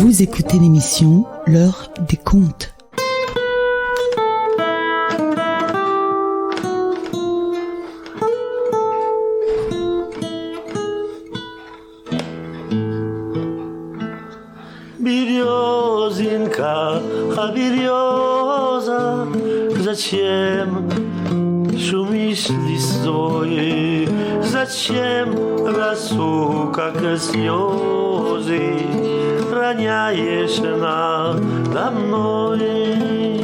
Vous écoutez l'émission L'heure des contes. Березинка, а береза, зачем шумишь листвой? Зачем росу, как слезы, роняешь надо мной?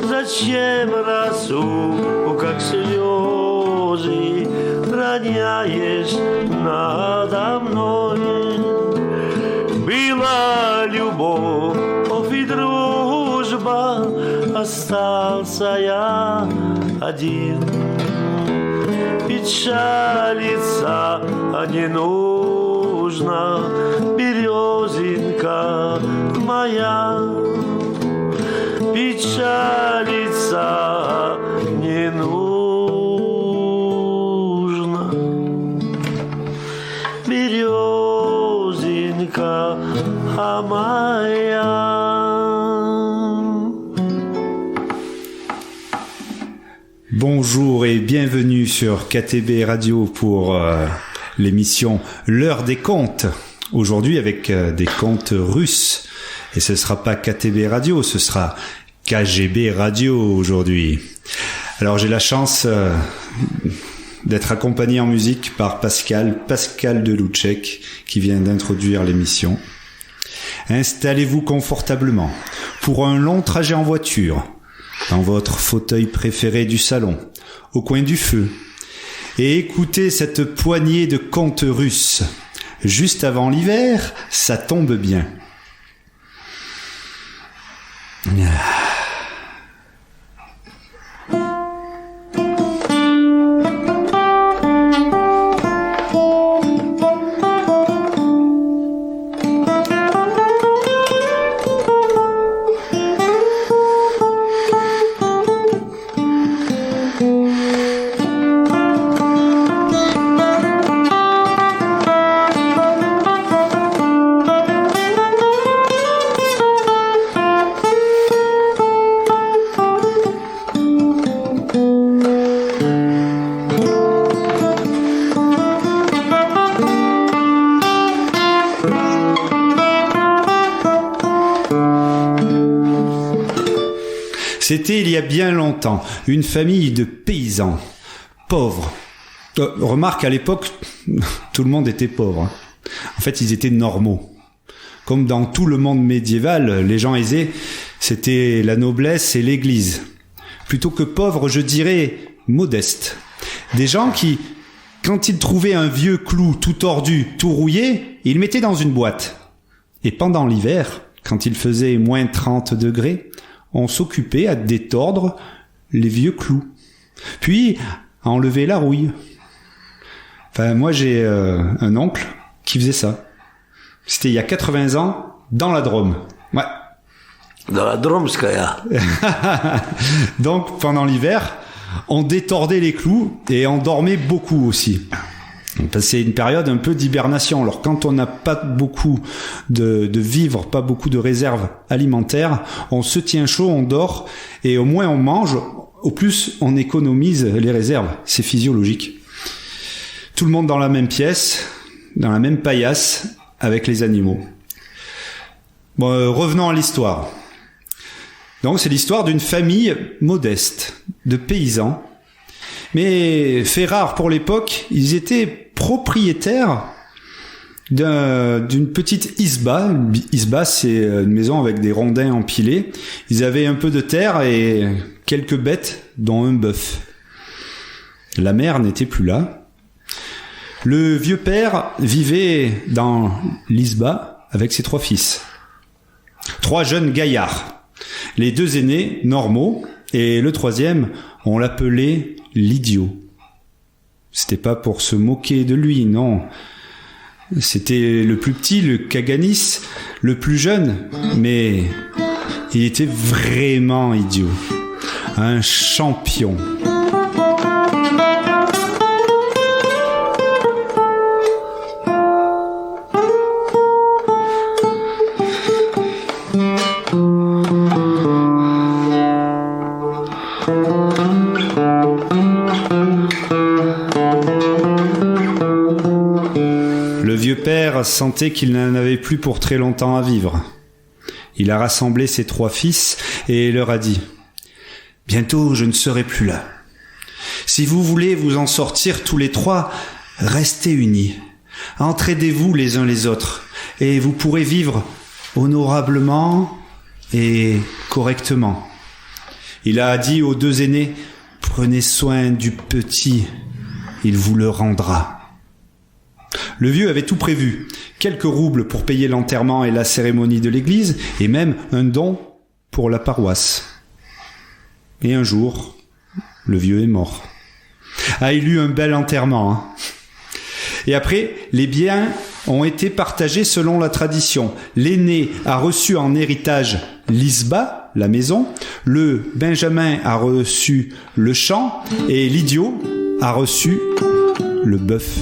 Зачем росу, как слезы, роняешь надо мной? Была любовь и дружба, остался я один. Печалиться не нужно, березинка моя. Печалиться не нужно, березинка моя. Bonjour et bienvenue sur KTB Radio pour l'émission L'heure des contes. Aujourd'hui avec des contes russes. Et ce sera pas KTB Radio, ce sera KGB Radio aujourd'hui. Alors j'ai la chance d'être accompagné en musique par Pascal Delouchek qui vient d'introduire l'émission. Installez-vous confortablement pour un long trajet en voiture, dans votre fauteuil préféré du salon, au coin du feu, et écoutez cette poignée de contes russes. Juste avant l'hiver, ça tombe bien. C'était il y a bien longtemps, une famille de paysans, pauvres. Remarque, à l'époque, tout le monde était pauvre. En fait, ils étaient normaux. Comme dans tout le monde médiéval, les gens aisés, c'était la noblesse et l'église. Plutôt que pauvres, je dirais modestes. Des gens qui, quand ils trouvaient un vieux clou tout tordu, tout rouillé, ils le mettaient dans une boîte. Et pendant l'hiver, quand il faisait moins 30 degrés, on s'occupait à détordre les vieux clous, puis à enlever la rouille. Enfin, moi j'ai un oncle qui faisait ça. C'était il y a 80 ans, dans la Drôme. Ouais. Dans la Drômskaya. Donc, pendant l'hiver, on détordait les clous et on dormait beaucoup aussi. C'est une période un peu d'hibernation. Alors quand on n'a pas beaucoup de vivres, pas beaucoup de réserves alimentaires, on se tient chaud, on dort, et au moins on mange, au plus on économise les réserves. C'est physiologique. Tout le monde dans la même pièce, dans la même paillasse, avec les animaux. Bon, revenons à l'histoire. Donc c'est l'histoire d'une famille modeste, de paysans. Mais fait rare pour l'époque, ils étaient propriétaires d'une petite isba. Isba, c'est une maison avec des rondins empilés. Ils avaient un peu de terre et quelques bêtes, dont un bœuf. La mère n'était plus là. Le vieux père vivait dans l'isba avec ses 3 fils. 3 jeunes gaillards. Les 2 aînés, normaux, et le 3e, on l'appelait l'idiot. C'était pas pour se moquer de lui, non. C'était le plus petit, le Kaganis, le plus jeune, mais il était vraiment idiot. Un champion. Le vieux père sentait qu'il n'en avait plus pour très longtemps à vivre. Il a rassemblé ses 3 fils et leur a dit « Bientôt, je ne serai plus là. Si vous voulez vous en sortir tous les 3, restez unis. Entraidez-vous les uns les autres et vous pourrez vivre honorablement et correctement. » Il a dit aux 2 aînés « Prenez soin du petit, il vous le rendra. » Le vieux avait tout prévu, quelques roubles pour payer l'enterrement et la cérémonie de l'église, et même un don pour la paroisse. Et un jour, le vieux est mort. Il eut un bel enterrement. Hein. Et après, les biens ont été partagés selon la tradition. L'aîné a reçu en héritage l'isba, la maison, le Benjamin a reçu le champ, et l'idiot a reçu le bœuf.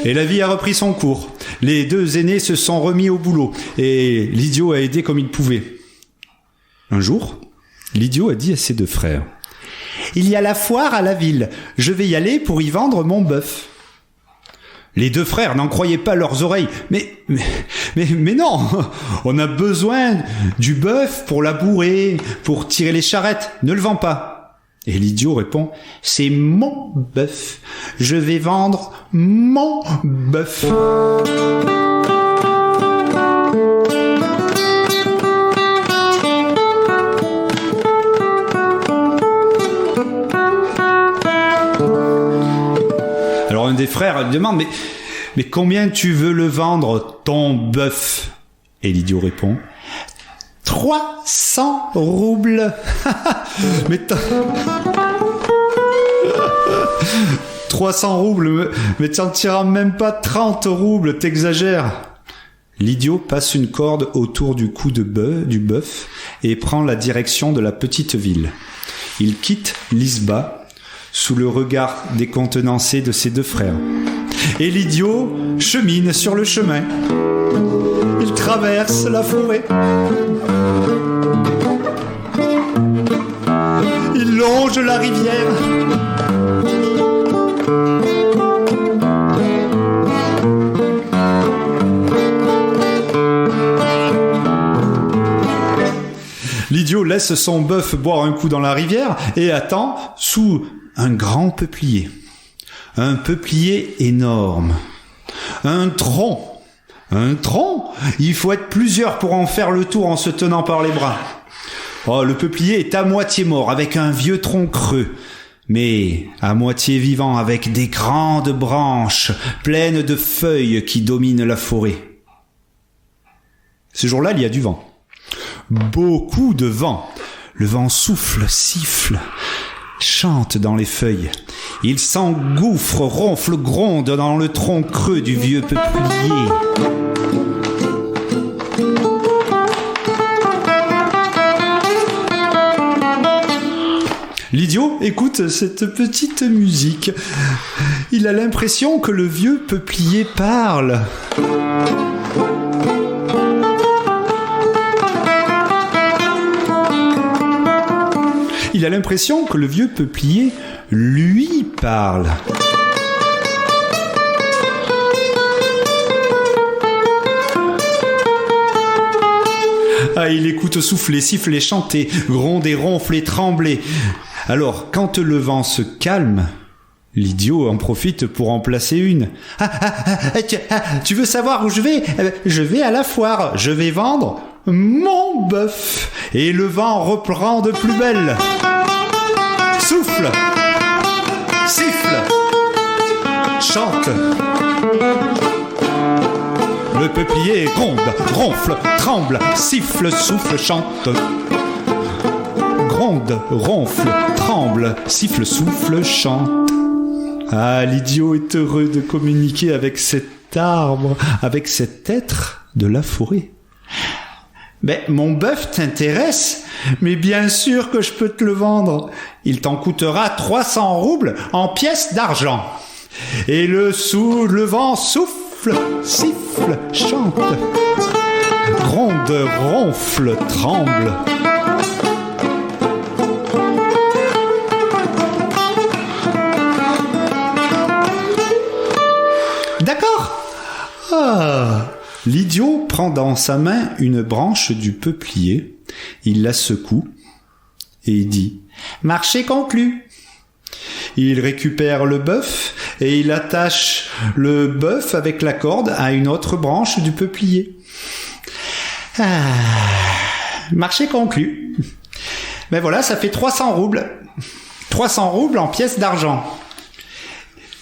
Et la vie a repris son cours. Les 2 aînés se sont remis au boulot et l'idiot a aidé comme il pouvait. Un jour, l'idiot a dit à ses 2 frères « Il y a la foire à la ville. Je vais y aller pour y vendre mon bœuf. » Les 2 frères n'en croyaient pas leurs oreilles. Mais non, on a besoin du bœuf pour labourer, pour tirer les charrettes. Ne le vends pas. Et l'idiot répond « C'est mon bœuf. Je vais vendre mon bœuf. » Alors un des frères lui demande « Mais combien tu veux le vendre, ton bœuf ?» Et l'idiot répond « 300 roubles. » Mais 300 roubles, mais t'en tireras même pas 30 roubles, t'exagères. L'idiot passe une corde autour du cou du bœuf et prend la direction de la petite ville. Il quitte l'isba sous le regard décontenancé de ses 2 frères. Et l'idiot chemine sur le chemin. Il traverse la forêt. Il longe la rivière. L'idiot laisse son bœuf boire un coup dans la rivière et attend sous un grand peuplier. Un peuplier énorme. Un tronc. Un tronc ? Il faut être plusieurs pour en faire le tour en se tenant par les bras. Oh, le peuplier est à moitié mort, avec un vieux tronc creux, mais à moitié vivant, avec des grandes branches pleines de feuilles qui dominent la forêt. Ce jour-là, il y a du vent. Beaucoup de vent. Le vent souffle, siffle, chante dans les feuilles. Il s'engouffre, ronfle, gronde dans le tronc creux du vieux peuplier. L'idiot écoute cette petite musique. Il a l'impression que le vieux peuplier parle. Il a l'impression que le vieux peuplier lui parle. Il écoute souffler, siffler, chanter, gronder, ronfler, trembler. Alors, quand le vent se calme, l'idiot en profite pour en placer une. Tu veux savoir où je vais ? Je vais à la foire. Je vais vendre mon bœuf. Et le vent reprend de plus belle. Souffle, siffle, chante. Le peuplier gronde, ronfle, tremble, siffle, souffle, chante. Gronde, ronfle, tremble, siffle, souffle, chante. L'idiot est heureux de communiquer avec cet arbre, avec cet être de la forêt. Mon bœuf t'intéresse, mais bien sûr que je peux te le vendre. Il t'en coûtera 300 roubles en pièces d'argent. Et le vent souffle, siffle, chante. gronde, ronfle, tremble. D'accord. L'idiot prend dans sa main une branche du peuplier, il la secoue et il dit « Marché conclu ». Il récupère le bœuf et il attache le bœuf avec la corde à une autre branche du peuplier. Marché conclu. Mais voilà, ça fait 300 roubles. 300 roubles en pièces d'argent.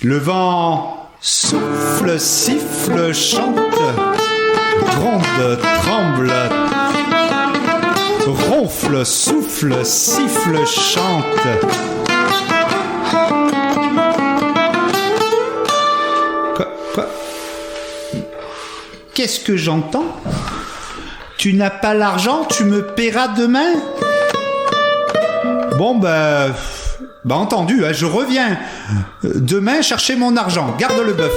Le vent souffle, siffle, chante, gronde, tremble, ronfle, souffle, siffle, chante. Quoi? Qu'est-ce que j'entends? Tu n'as pas l'argent, tu me paieras demain? Bon, entendu, je reviens demain chercher mon argent. Garde le bœuf.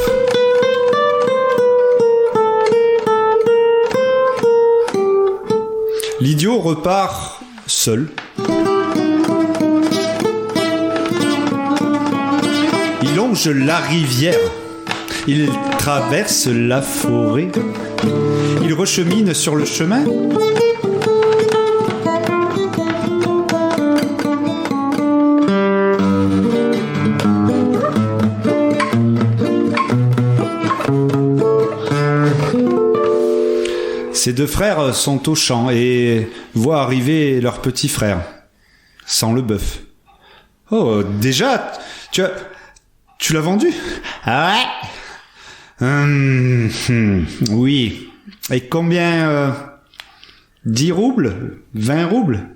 L'idiot repart seul. Il longe la rivière. Il traverse la forêt. Il rechemine sur le chemin. Ses deux frères sont au champ et voient arriver leur petit frère, sans le bœuf. Oh, déjà, tu l'as vendu? Ah ouais. Oui. Et combien 10 roubles? 20 roubles?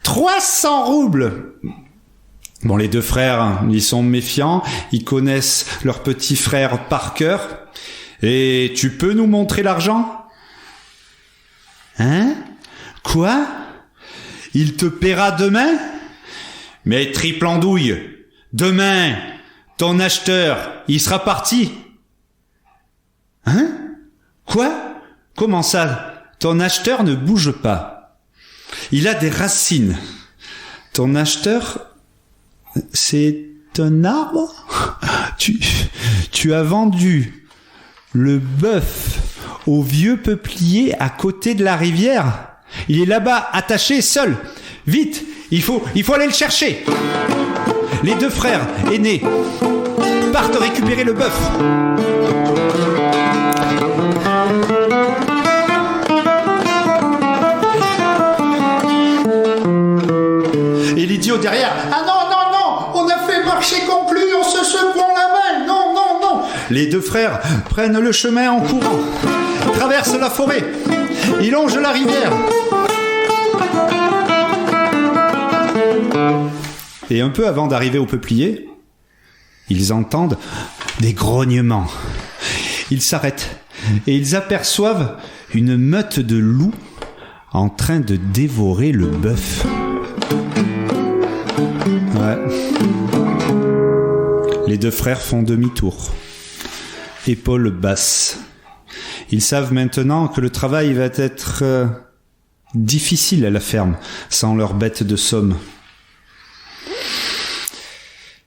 300 roubles. Bon, les deux frères, ils sont méfiants, ils connaissent leur petit frère par cœur. Et tu peux nous montrer l'argent? Hein? Quoi? Il te paiera demain? Mais triple andouille, demain, ton acheteur, il sera parti. Hein? Quoi? Comment ça? Ton acheteur ne bouge pas. Il a des racines. Ton acheteur, c'est un arbre? Tu as vendu le bœuf au vieux peuplier à côté de la rivière. Il est là-bas, attaché, seul. Vite, il faut aller le chercher. Les deux frères aînés partent récupérer le bœuf. Et l'idiot derrière. Ah non, on a fait marché conclu en se secouant la main. Non. Les deux frères prennent le chemin en courant, traversent la forêt, ils longent la rivière. Et un peu avant d'arriver au peuplier, ils entendent des grognements. Ils s'arrêtent et ils aperçoivent une meute de loups en train de dévorer le bœuf. Ouais. Les deux frères font demi-tour, épaules basses. Ils savent maintenant que le travail va être difficile à la ferme sans leur bête de somme.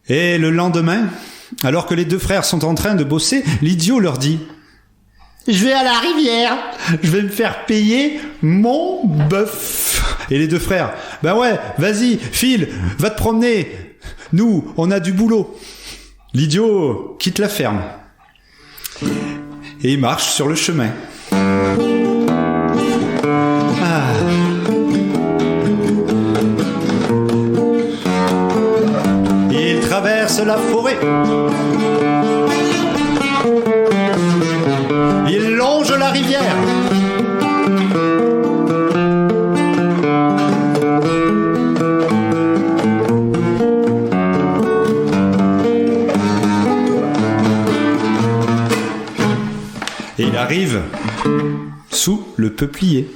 Et le lendemain, alors que les deux frères sont en train de bosser, l'idiot leur dit « Je vais à la rivière, je vais me faire payer mon bœuf. » Et les deux frères « Ben ouais, vas-y, file, va te promener. Nous, on a du boulot. » L'idiot quitte la ferme et il marche sur le chemin. Il traverse la forêt. Il longe la rivière. Et il arrive sous le peuplier.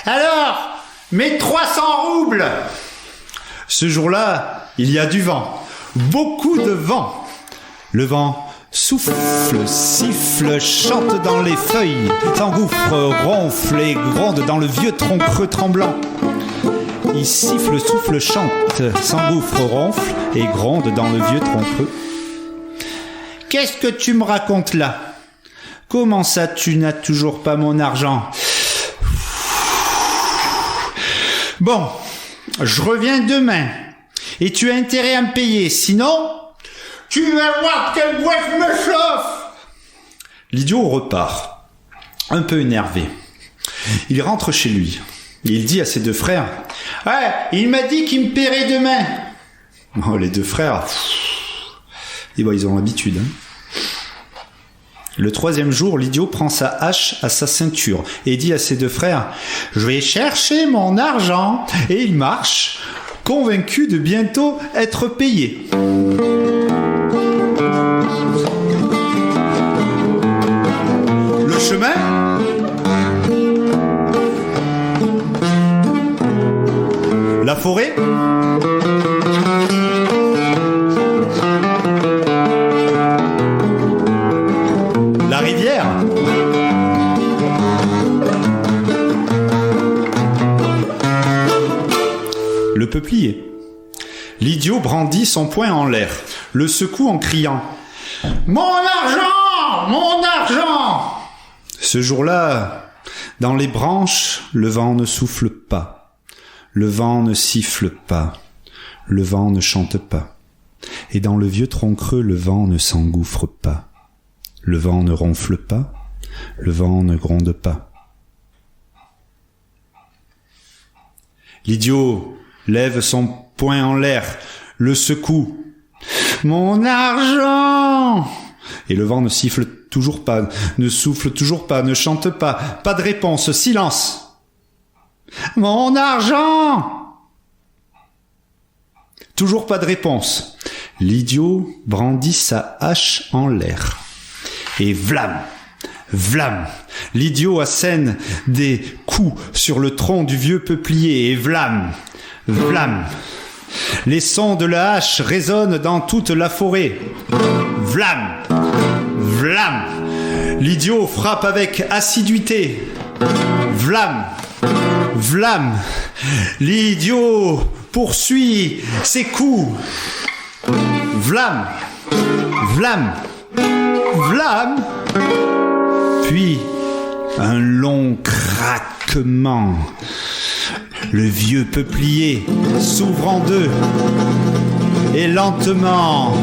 Alors, mes 300 roubles! Ce jour-là, il y a du vent. Beaucoup de vent. Le vent Souffle, siffle, chante dans les feuilles, s'engouffre, ronfle et gronde dans le vieux tronc creux tremblant. Il siffle, souffle, chante, s'engouffre, ronfle et gronde dans le vieux tronc creux. Qu'est-ce que tu me racontes là? Comment ça, tu n'as toujours pas mon argent? Bon, je reviens demain. Et tu as intérêt à me payer, sinon... Tu vas voir quel bois je me chauffe! L'idiot repart, un peu énervé. Il rentre chez lui. Il dit à ses deux frères, « Ouais, il m'a dit qu'il me paierait demain. » Oh, les deux frères, ils ont l'habitude. Le troisième jour, l'idiot prend sa hache à sa ceinture et dit à ses deux frères, « Je vais chercher mon argent. » Et il marche, convaincu de bientôt être payé. Le chemin, la forêt, la rivière, le peuplier. L'idiot brandit son poing en l'air, le secoue en criant « Mon argent! Mon argent !» Ce jour-là, dans les branches, le vent ne souffle pas, le vent ne siffle pas, le vent ne chante pas. Et dans le vieux tronc creux, le vent ne s'engouffre pas, le vent ne ronfle pas, le vent ne gronde pas. L'idiot lève son poing en l'air, le secoue. « Mon argent !» Et le vent ne siffle toujours pas, ne souffle toujours pas, ne chante pas. Pas de réponse, silence. « Mon argent !» Toujours pas de réponse. L'idiot brandit sa hache en l'air. Et vlam, vlam, l'idiot assène des coups sur le tronc du vieux peuplier. Et vlam, vlam, les sons de la hache résonnent dans toute la forêt. Vlam, vlam, l'idiot frappe avec assiduité. Vlam, vlam, l'idiot poursuit ses coups. Vlam, vlam, vlam. Puis un long craquement. Le vieux peuplier s'ouvre en deux. Et lentement,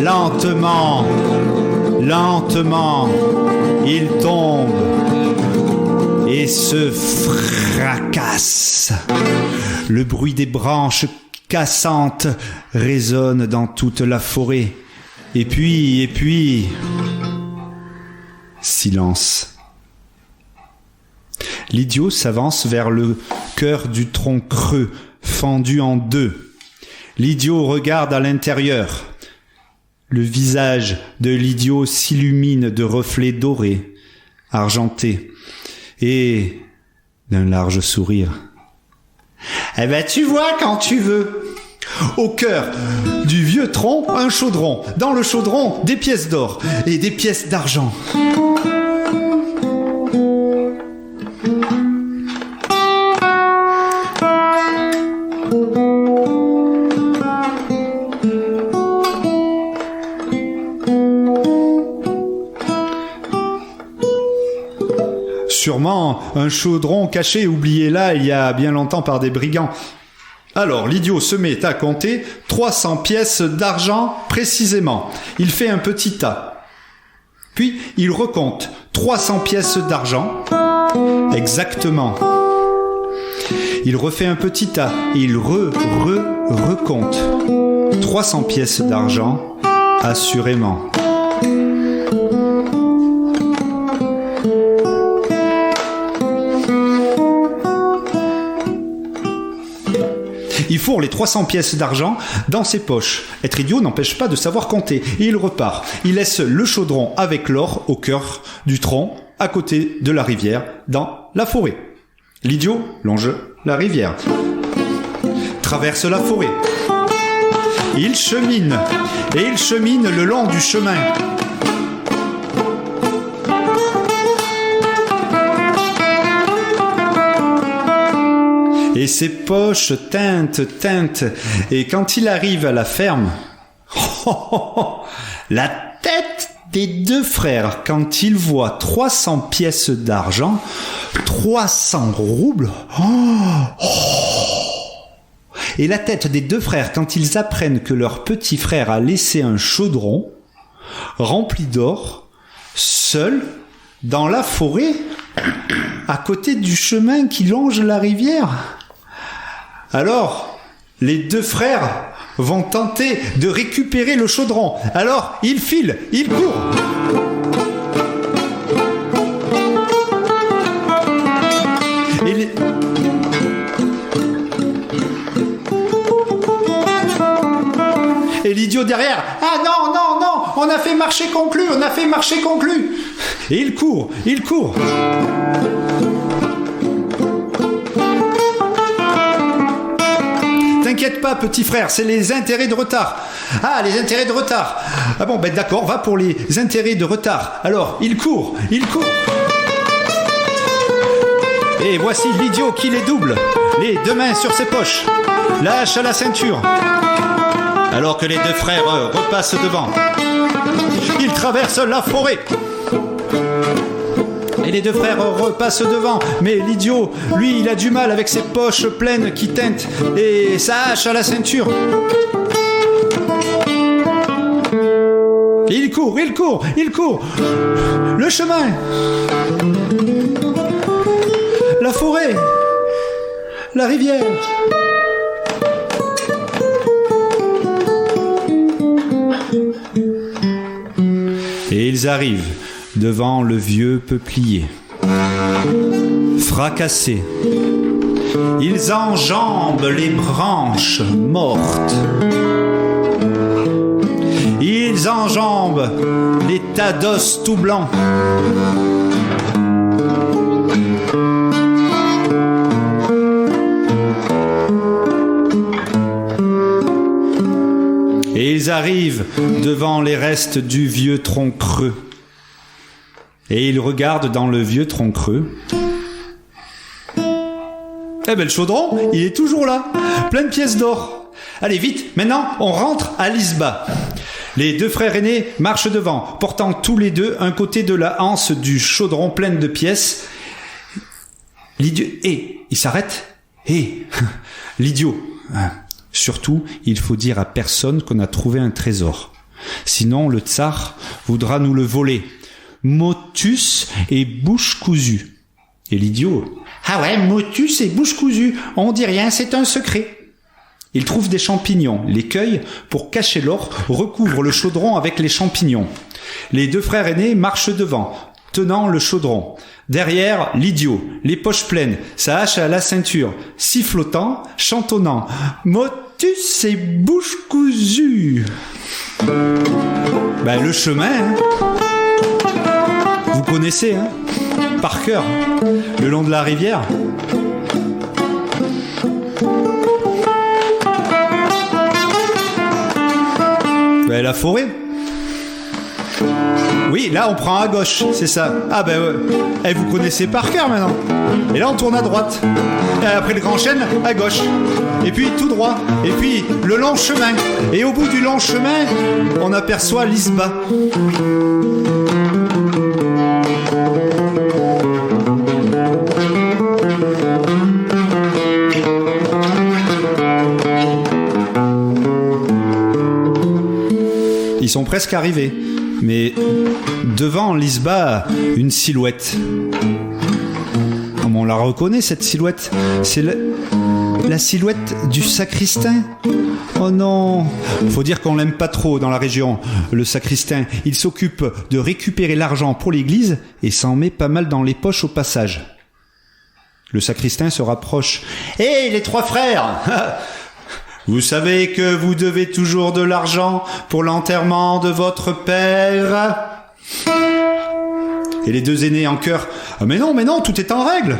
lentement, lentement, il tombe et se fracasse. Le bruit des branches cassantes résonne dans toute la forêt. Et puis, silence. L'idiot s'avance vers le cœur du tronc creux, fendu en deux. L'idiot regarde à l'intérieur. Le visage de l'idiot s'illumine de reflets dorés, argentés, et d'un large sourire. « Eh ben, tu vois quand tu veux. Au cœur du vieux tronc, un chaudron. Dans le chaudron, des pièces d'or et des pièces d'argent. » Sûrement un chaudron caché oublié là il y a bien longtemps par des brigands. Alors l'idiot se met à compter 300 pièces d'argent précisément. Il fait un petit tas. Puis il recompte 300 pièces d'argent exactement. Il refait un petit tas et il recompte 300 pièces d'argent assurément. Il fourre les 300 pièces d'argent dans ses poches. Être idiot n'empêche pas de savoir compter. Et il repart. Il laisse le chaudron avec l'or au cœur du tronc, à côté de la rivière, dans la forêt. L'idiot longe la rivière, traverse la forêt, il chemine, et il chemine le long du chemin. Et ses poches tintent, et quand il arrive à la ferme, la tête des deux frères, quand ils voient 300 pièces d'argent, 300 roubles, et la tête des deux frères, quand ils apprennent que leur petit frère a laissé un chaudron rempli d'or, seul, dans la forêt, à côté du chemin qui longe la rivière. Alors, les deux frères vont tenter de récupérer le chaudron. Alors, ils filent, ils courent. Et l'idiot derrière, ah non, on a fait marché conclu. Et il court. T'inquiète pas, petit frère, c'est les intérêts de retard. Ah, les intérêts de retard. Ah bon, ben d'accord, va pour les intérêts de retard. Alors, il court. Et voici l'idiot qui les double, les deux mains sur ses poches, la hache à la ceinture. Alors que les deux frères repassent devant. Ils traversent la forêt. Et les deux frères repassent devant. Mais l'idiot, lui, il a du mal avec ses poches pleines qui tintent et sa hache à la ceinture. Il court. Le chemin. La forêt. La rivière. Et ils arrivent devant le vieux peuplier. Fracassés, ils enjambent les branches mortes. Ils enjambent les tas d'os tout blancs. Et ils arrivent devant les restes du vieux tronc creux. Et ils regardent dans le vieux tronc creux. Eh ben le chaudron, il est toujours là, plein de pièces d'or. Allez vite, maintenant on rentre à l'Isba. Les deux frères aînés marchent devant, portant tous les deux un côté de la anse du chaudron pleine de pièces. L'idiot, il s'arrête. L'idiot. Surtout, il faut dire à personne qu'on a trouvé un trésor. Sinon, le tsar voudra nous le voler. Motus et bouche cousue. Et l'idiot, ah ouais, motus et bouche cousue, on dit rien, c'est un secret. Il trouve des champignons, les cueille pour cacher l'or, recouvre le chaudron avec les champignons. Les deux frères aînés marchent devant, tenant le chaudron. Derrière, l'idiot, les poches pleines, sa hache à la ceinture, sifflotant, chantonnant. Motus et bouche cousue. Ben, le chemin, hein. Vous connaissez, hein, par cœur, le long de la rivière. Ben, la forêt. Oui, là on prend à gauche, c'est ça. Ah ben ouais. Vous connaissez par cœur maintenant. Et là on tourne à droite. Et après le grand chêne, à gauche. Et puis tout droit. Et puis le long chemin. Et au bout du long chemin, on aperçoit l'Isba. Ils sont presque arrivés. Mais devant l'Isba, une silhouette. Comment on la reconnaît, cette silhouette? C'est la silhouette du sacristain. Oh non! Faut dire qu'on l'aime pas trop dans la région, le sacristain. Il s'occupe de récupérer l'argent pour l'église et s'en met pas mal dans les poches au passage. Le sacristain se rapproche. Hé, les trois frères! Vous savez que vous devez toujours de l'argent pour l'enterrement de votre père? Et les deux aînés en chœur. Ah mais non, tout est en règle.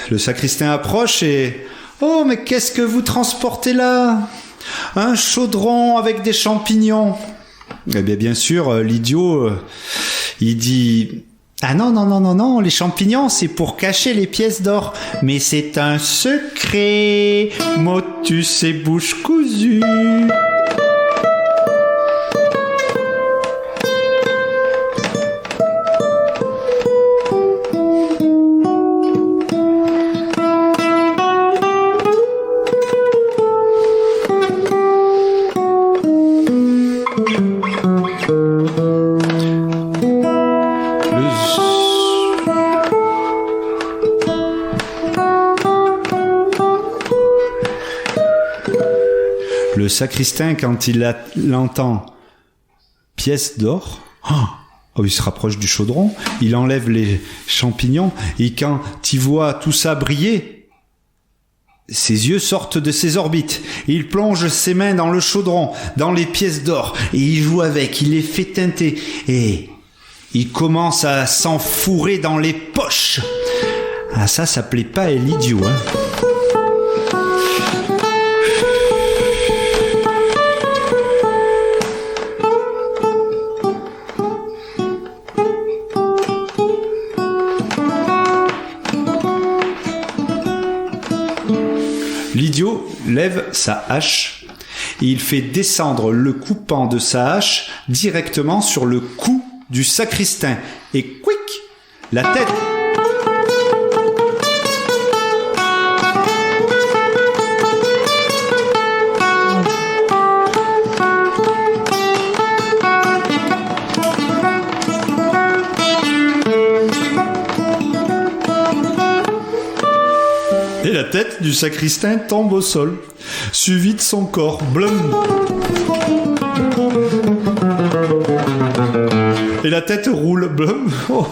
Le sacristain approche et... Oh, mais qu'est-ce que vous transportez là? Un chaudron avec des champignons. Eh bien, bien sûr, l'idiot, il dit... Ah non, non, non, non, non, les champignons, c'est pour cacher les pièces d'or. Mais c'est un secret, motus et bouche cousue. Le sacristain, quand il l'entend, pièce d'or, il se rapproche du chaudron, il enlève les champignons, et quand il voit tout ça briller, ses yeux sortent de ses orbites. Il plonge ses mains dans le chaudron, dans les pièces d'or, et il joue avec, il les fait teinter, et il commence à s'enfourrer dans les poches. Ah, ça plaît pas à l'idiot, hein. L'idiot lève sa hache et il fait descendre le coupant de sa hache directement sur le cou du sacristain. Et quick, la tête... Et la tête du sacristain tombe au sol, suivie de son corps. Blum. Et la tête roule. Blum. Oh.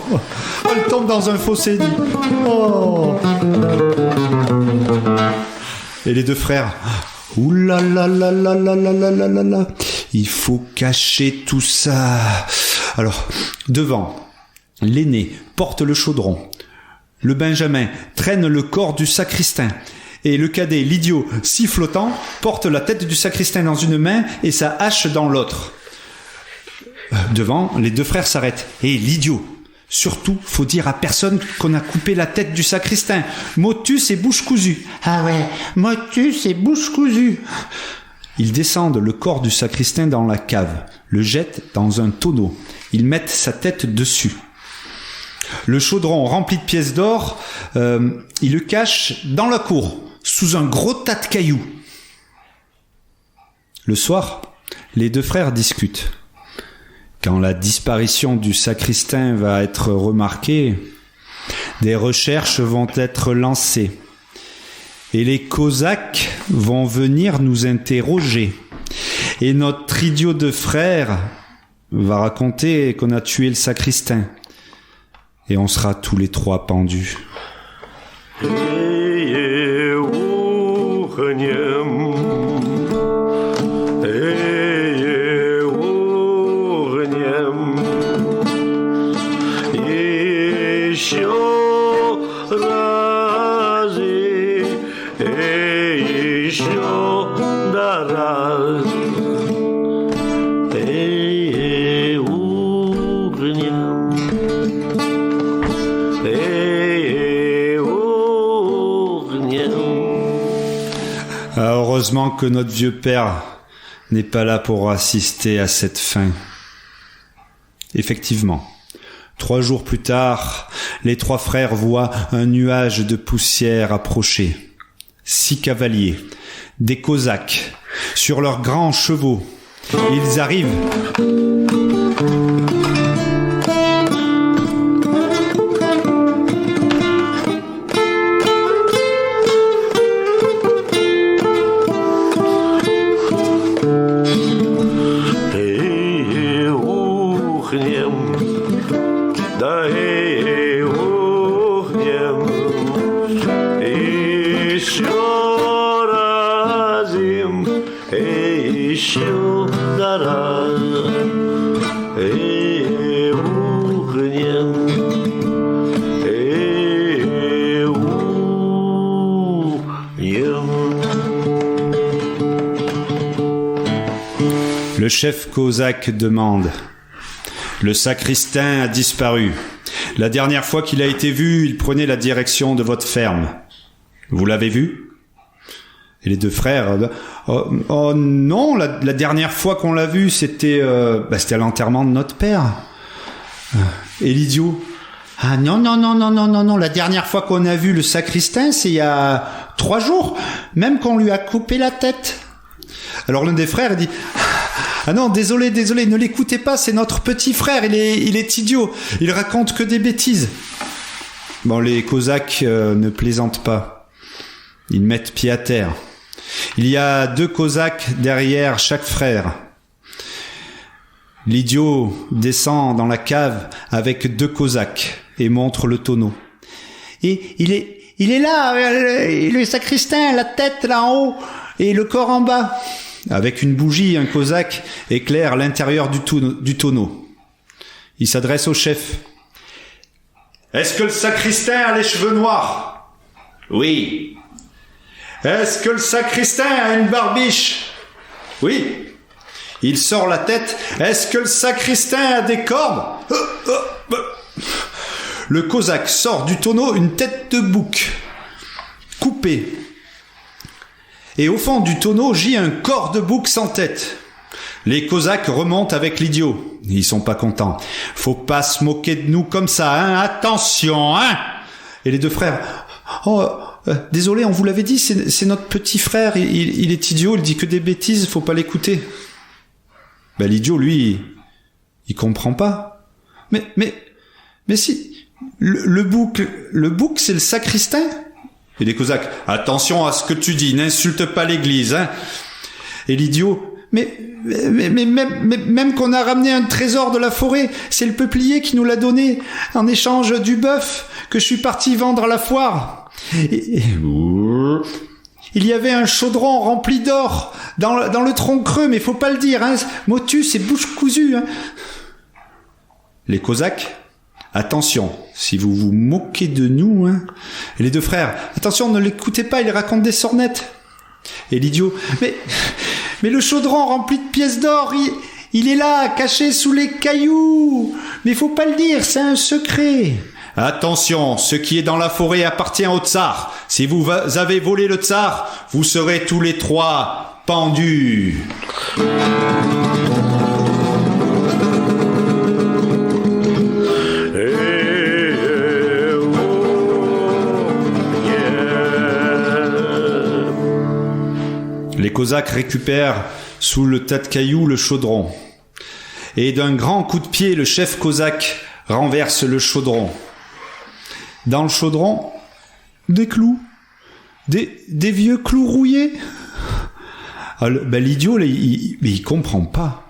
Elle tombe dans un fossé. Oh. Et les deux frères. Ouh là là là là là là là là là là. Il faut cacher tout ça. Alors, devant, l'aîné porte le chaudron. Le Benjamin traîne le corps du sacristain. Et le cadet, l'idiot, sifflotant, porte la tête du sacristain dans une main et sa hache dans l'autre. Devant, les deux frères s'arrêtent. Et l'idiot, surtout, faut dire à personne qu'on a coupé la tête du sacristain. Motus et bouche cousue. Ah ouais, motus et bouche cousue. Ils descendent le corps du sacristain dans la cave, le jettent dans un tonneau. Ils mettent sa tête dessus. Le chaudron rempli de pièces d'or, il le cache dans la cour, sous un gros tas de cailloux. Le soir, les deux frères discutent. Quand la disparition du sacristain va être remarquée, des recherches vont être lancées. Et les Cosaques vont venir nous interroger. Et notre idiot de frère va raconter qu'on a tué le sacristain. Et on sera tous les trois pendus. Heureusement que notre vieux père n'est pas là pour assister à cette fin. Effectivement, 3 jours plus tard, les 3 frères voient un nuage de poussière approcher. 6 cavaliers, des Cosaques, sur leurs grands chevaux. Ils arrivent. Le chef cosaque demande. Le sacristain a disparu. La dernière fois qu'il a été vu, il prenait la direction de votre ferme. Vous l'avez vu ? Et les deux frères, oh non, la dernière fois qu'on l'a vu, c'était à l'enterrement de notre père. Et l'idiot, ah non, la dernière fois qu'on a vu le sacristain, c'est il y a 3 jours, même qu'on lui a coupé la tête. Alors l'un des frères dit, ah non, désolé, ne l'écoutez pas, c'est notre petit frère, il est idiot, il raconte que des bêtises. Bon, les Cosaques ne plaisantent pas, ils mettent pied à terre. Il y a 2 Cosaques derrière chaque frère. L'idiot descend dans la cave avec 2 Cosaques et montre le tonneau. Et il est là, le sacristain, la tête là en haut et le corps en bas. Avec une bougie, un Cosaque éclaire l'intérieur du tonneau. Il s'adresse au chef. Est-ce que le sacristain a les cheveux noirs ? Oui. Est-ce que le sacristain a une barbiche ? Oui. Il sort la tête. Est-ce que le sacristain a des cordes ? Le Cosaque sort du tonneau une tête de bouc, coupée. Et au fond du tonneau gît un corps de bouc sans tête. Les Cosaques remontent avec l'idiot. Ils sont pas contents. Faut pas se moquer de nous comme ça, hein. Attention, hein. Et les 2 frères. Désolé, on vous l'avait dit, c'est notre petit frère. Il est idiot, il dit que des bêtises, faut pas l'écouter. Ben, l'idiot, lui, il comprend pas. Mais si, le bouc, c'est le sacristain. Et les Cosaques, attention à ce que tu dis, n'insulte pas l'église, hein. Et l'idiot, mais même qu'on a ramené un trésor de la forêt, c'est le peuplier qui nous l'a donné en échange du bœuf que je suis parti vendre à la foire. Il y avait un chaudron rempli d'or dans le tronc creux, mais faut pas le dire, hein. Motus, c'est bouche cousue, hein. Les Cosaques, attention, si vous vous moquez de nous, hein. Et les 2 frères, attention, ne l'écoutez pas, il raconte des sornettes. Et l'idiot, mais le chaudron rempli de pièces d'or, il est là, caché sous les cailloux. Mais faut pas le dire, c'est un secret. Attention, ce qui est dans la forêt appartient au tsar. Si vous avez volé le tsar, vous serez tous les 3 pendus. Les Cosaques récupèrent sous le tas de cailloux le chaudron. Et d'un grand coup de pied, le chef Cosaque renverse le chaudron. Dans le chaudron, des clous. Des vieux clous rouillés. Alors, l'idiot, il comprend pas.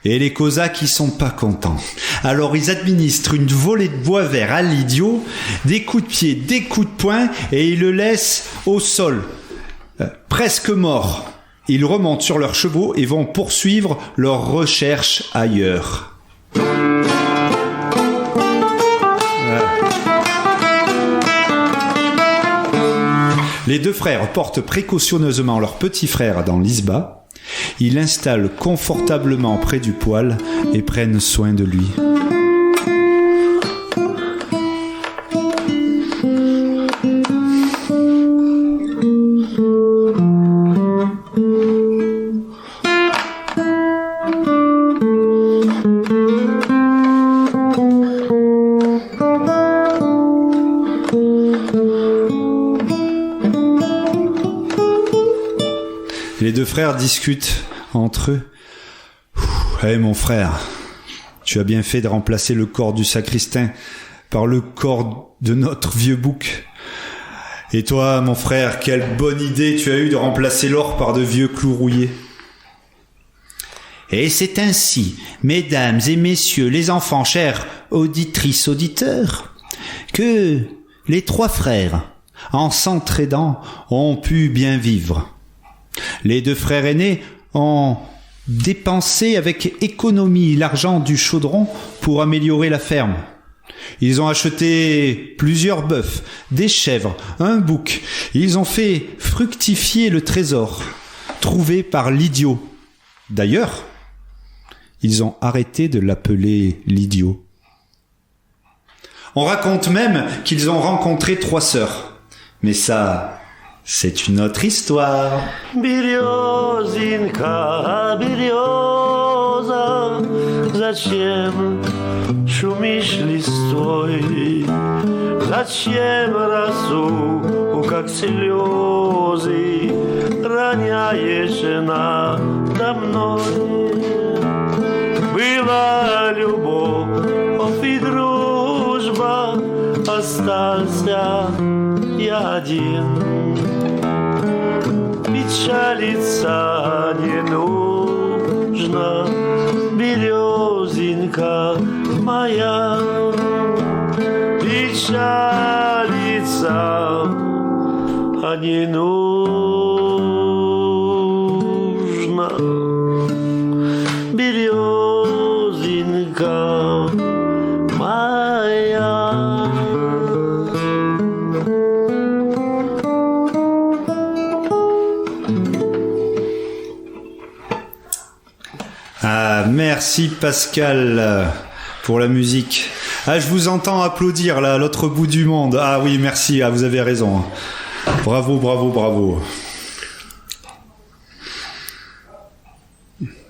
Et les Cosaques, ils sont pas contents. Alors, ils administrent une volée de bois vert à l'idiot, des coups de pied, des coups de poing, et ils le laissent au sol. Presque morts. Ils remontent sur leurs chevaux et vont poursuivre leurs recherches ailleurs. Les 2 frères portent précautionneusement leur petit frère dans l'isba. Ils l'installent confortablement près du poêle et prennent soin de lui. Les 2 frères discutent entre eux. Hé mon frère, tu as bien fait de remplacer le corps du sacristain par le corps de notre vieux bouc. Et toi, mon frère, quelle bonne idée tu as eue de remplacer l'or par de vieux clous rouillés. Et c'est ainsi, mesdames et messieurs les enfants, chers auditrices, auditeurs, que les 3 frères, en s'entraidant, ont pu bien vivre. Les 2 frères aînés ont dépensé avec économie l'argent du chaudron pour améliorer la ferme. Ils ont acheté plusieurs bœufs, des chèvres, un bouc. Ils ont fait fructifier le trésor trouvé par l'idiot. D'ailleurs, ils ont arrêté de l'appeler l'idiot. On raconte même qu'ils ont rencontré 3 sœurs. Mais ça, c'est une autre histoire. Березинка, береза, зачем шумишь листвой? Зачем росу, как слезы, роняешь надо мной? Была любовь и дружба, остался я один. Печалиться не нужно, березинка моя. Печалиться не нужно, березинка моя. Ah, merci Pascal pour la musique. Ah, je vous entends applaudir là, à l'autre bout du monde. Ah oui, merci, ah, vous avez raison. Bravo, bravo, bravo.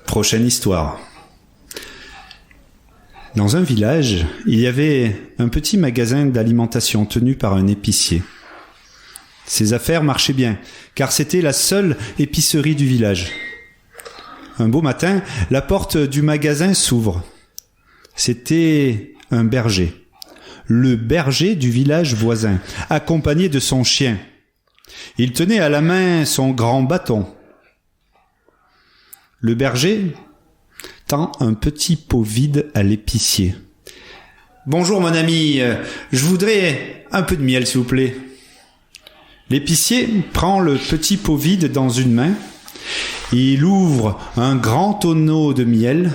Prochaine histoire. Dans un village, il y avait un petit magasin d'alimentation tenu par un épicier. Ses affaires marchaient bien, car c'était la seule épicerie du village. Un beau matin, la porte du magasin s'ouvre. C'était un berger, le berger du village voisin, accompagné de son chien. Il tenait à la main son grand bâton. Le berger tend un petit pot vide à l'épicier. « Bonjour mon ami, je voudrais un peu de miel s'il vous plaît. » L'épicier prend le petit pot vide dans une main. Il ouvre un grand tonneau de miel.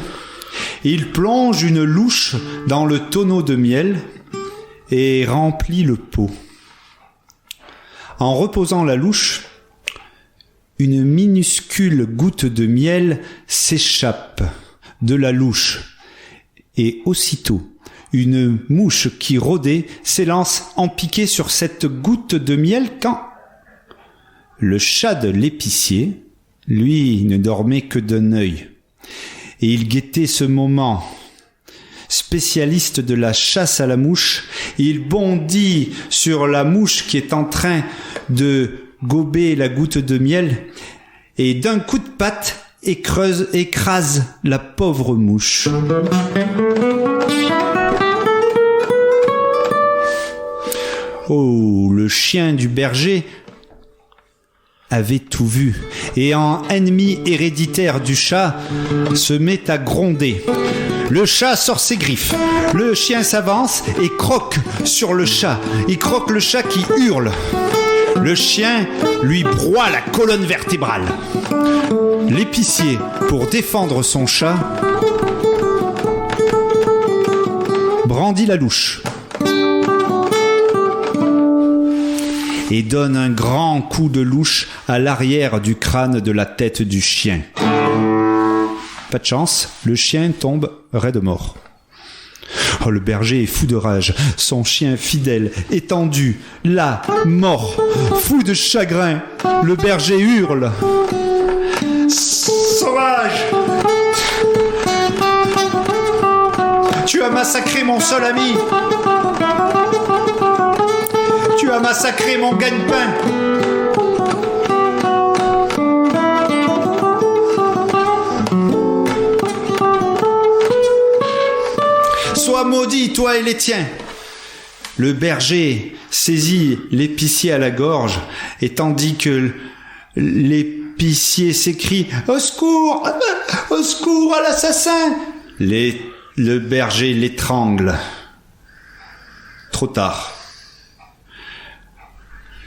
Il plonge une louche dans le tonneau de miel et remplit le pot. En reposant la louche, une minuscule goutte de miel s'échappe de la louche et aussitôt, une mouche qui rôdait s'élance en piqué sur cette goutte de miel quand le chat de l'épicier, lui, ne dormait que d'un œil. Et il guettait ce moment. Spécialiste de la chasse à la mouche, il bondit sur la mouche qui est en train de gober la goutte de miel et d'un coup de patte écrase la pauvre mouche. Oh, le chien du berger avait tout vu, et en ennemi héréditaire du chat, se met à gronder. Le chat sort ses griffes, le chien s'avance et croque sur le chat. Il croque le chat qui hurle. Le chien lui broie la colonne vertébrale. L'épicier, pour défendre son chat, brandit la louche et donne un grand coup de louche à l'arrière du crâne de la tête du chien. Pas de chance, le chien tombe raide mort. Oh, le berger est fou de rage, son chien fidèle, étendu, là, mort, fou de chagrin, le berger hurle. Sauvage! Tu as massacré mon seul ami! Tu as massacré mon gagne-pain! Sois maudit, toi et les tiens! Le berger saisit l'épicier à la gorge, et tandis que l'épicier s'écrie « Au secours! Au secours à l'assassin !» le berger l'étrangle. Trop tard.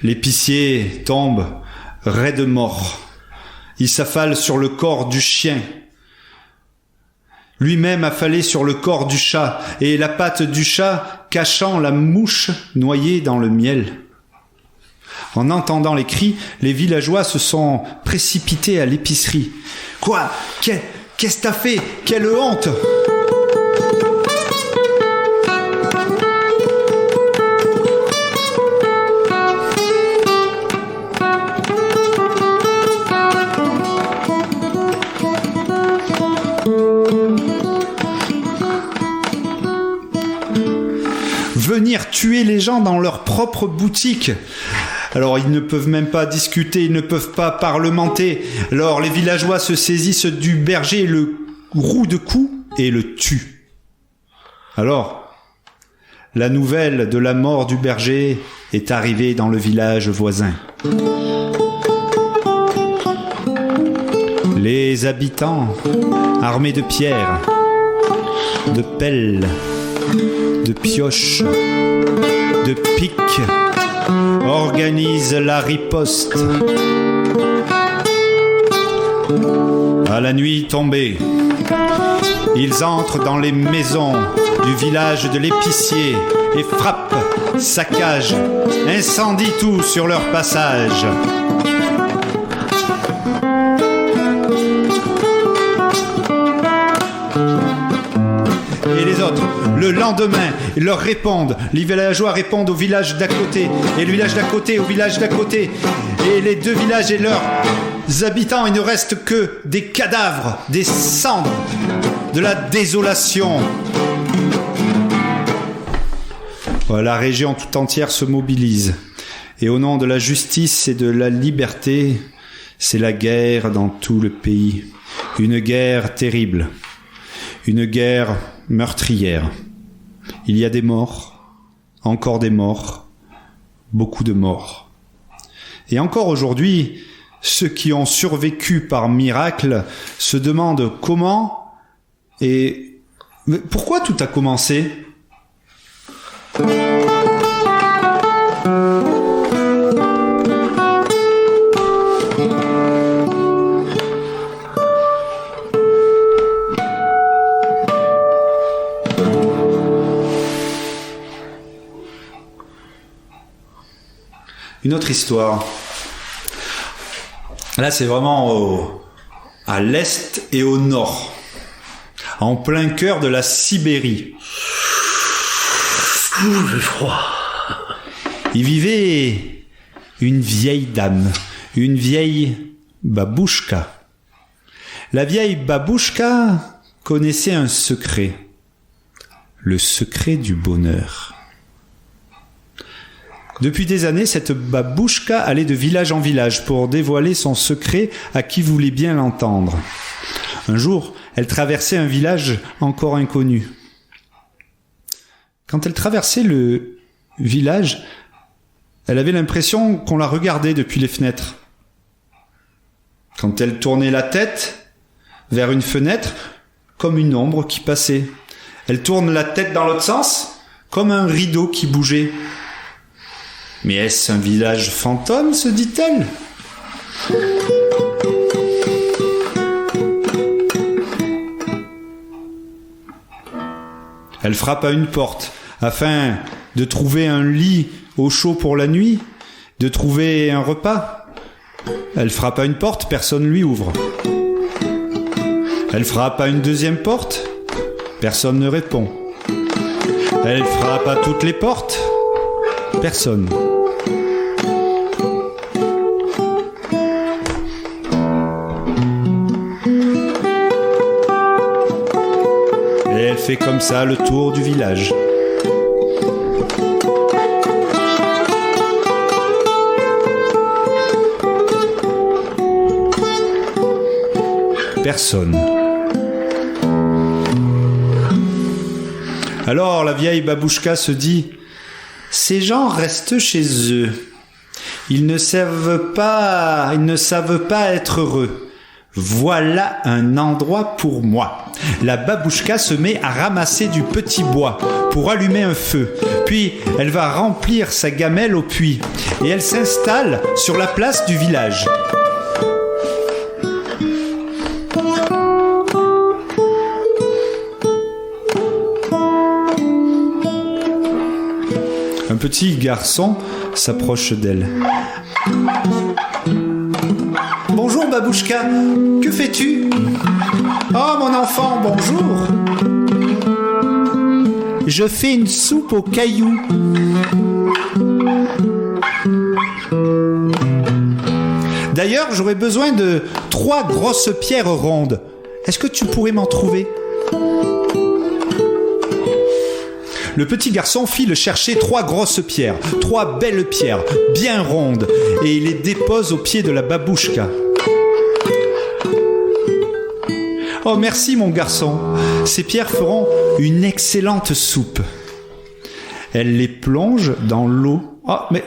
L'épicier tombe raide mort. Il s'affale sur le corps du chien. Lui-même affalé sur le corps du chat, et la patte du chat cachant la mouche noyée dans le miel. En entendant les cris, les villageois se sont précipités à l'épicerie. « Quoi ? qu'est-ce que t'as fait? Quelle honte! Venir tuer les gens dans leur propre boutique. Alors ils ne peuvent même pas discuter, ils ne peuvent pas parlementer. Alors les villageois se saisissent du berger, le roue de cou et le tuent. Alors, la nouvelle de la mort du berger est arrivée dans le village voisin. Les habitants, armés de pierres, de pelles, de pioches, de piques, organisent la riposte. À la nuit tombée, ils entrent dans les maisons du village de l'épicier et frappent, saccagent, incendient tout sur leur passage. Et les autres, le lendemain, ils leur répondent. Les villageois répondent au village d'à côté, et le village d'à côté au village d'à côté. Et les deux villages et leurs habitants, il ne reste que des cadavres, des cendres, de la désolation. La région tout entière se mobilise. Et au nom de la justice et de la liberté, c'est la guerre dans tout le pays. Une guerre terrible. Une guerre meurtrière. Il y a des morts, encore des morts, beaucoup de morts. Et encore aujourd'hui, ceux qui ont survécu par miracle se demandent comment et pourquoi tout a commencé. Une autre histoire. Là, c'est vraiment à l'est et au nord, en plein cœur de la Sibérie. J'ai froid. Il vivait une vieille dame, une vieille babouchka. La vieille babouchka connaissait un secret, le secret du bonheur. Depuis des années, cette babouchka allait de village en village pour dévoiler son secret à qui voulait bien l'entendre. Un jour, elle traversait un village encore inconnu. Quand elle traversait le village, elle avait l'impression qu'on la regardait depuis les fenêtres. Quand elle tournait la tête vers une fenêtre, comme une ombre qui passait. Elle tourne la tête dans l'autre sens, comme un rideau qui bougeait. Mais est-ce un village fantôme, se dit-elle ? Elle frappe à une porte afin de trouver un lit au chaud pour la nuit, de trouver un repas. Elle frappe à une porte, personne ne lui ouvre. Elle frappe à une deuxième porte, personne ne répond. Elle frappe à toutes les portes, personne. Et elle fait comme ça le tour du village. Personne. Alors la vieille babouchka se dit: ces gens restent chez eux. Ils ne savent pas être heureux. Voilà un endroit pour moi. La babouchka se met à ramasser du petit bois pour allumer un feu. Puis elle va remplir sa gamelle au puits et elle s'installe sur la place du village. Un petit garçon s'approche d'elle. Bonjour Babouchka, que fais-tu? Oh mon enfant, bonjour. Je fais une soupe aux cailloux. D'ailleurs, j'aurais besoin de 3 grosses pierres rondes. Est-ce que tu pourrais m'en trouver? Le petit garçon file chercher 3 grosses pierres, 3 belles pierres, bien rondes, et il les dépose au pied de la babouchka. Oh, merci mon garçon, ces pierres feront une excellente soupe. Elle les plonge dans l'eau. Oh, mais...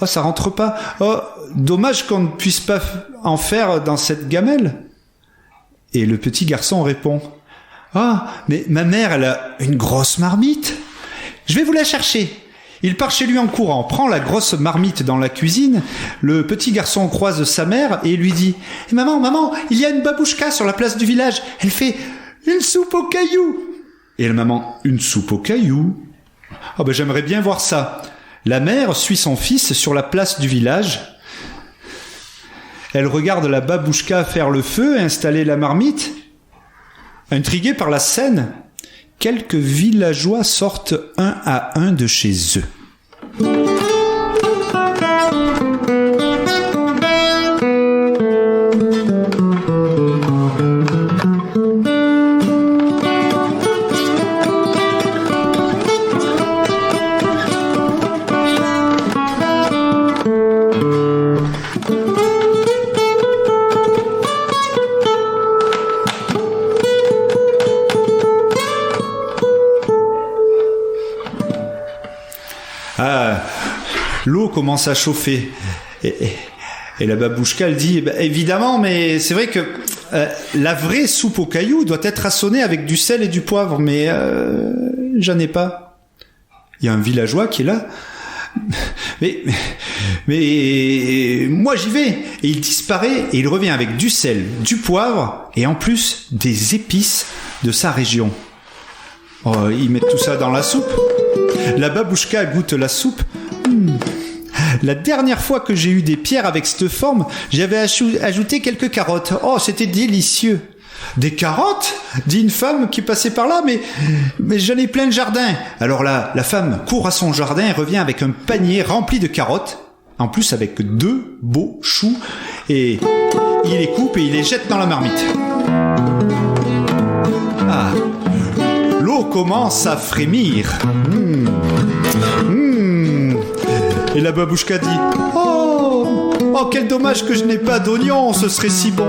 Oh, ça rentre pas. Oh, dommage qu'on ne puisse pas en faire dans cette gamelle. Et le petit garçon répond: Ah, mais ma mère, elle a une grosse marmite. Je vais vous la chercher. Il part chez lui en courant, prend la grosse marmite dans la cuisine. Le petit garçon croise sa mère et lui dit: Maman, maman, il y a une babouchka sur la place du village. Elle fait une soupe aux cailloux. Et la maman: Une soupe aux cailloux? Ah ben j'aimerais bien voir ça. La mère suit son fils sur la place du village. Elle regarde la babouchka faire le feu et installer la marmite. Intrigués par la scène, quelques villageois sortent un à un de chez eux. L'eau commence à chauffer. Et la babouchka, elle dit: évidemment, mais c'est vrai que la vraie soupe aux cailloux doit être assaisonnée avec du sel et du poivre, mais j'en ai pas. Il y a un villageois qui est là. Mais moi j'y vais. Et il disparaît et il revient avec du sel, du poivre et en plus des épices de sa région. Oh, ils mettent tout ça dans la soupe. La babouchka goûte la soupe. La dernière fois que j'ai eu des pierres avec cette forme, j'avais ajouté quelques carottes. Oh, c'était délicieux. Des carottes? Dit une femme qui passait par là, mais j'en ai plein le jardin. Alors là, la femme court à son jardin et revient avec un panier rempli de carottes, en plus avec 2 beaux choux, et il les coupe et il les jette dans la marmite. Ah, l'eau commence à frémir. Et la babouchka dit: Oh, quel dommage que je n'ai pas d'oignons, ce serait si bon.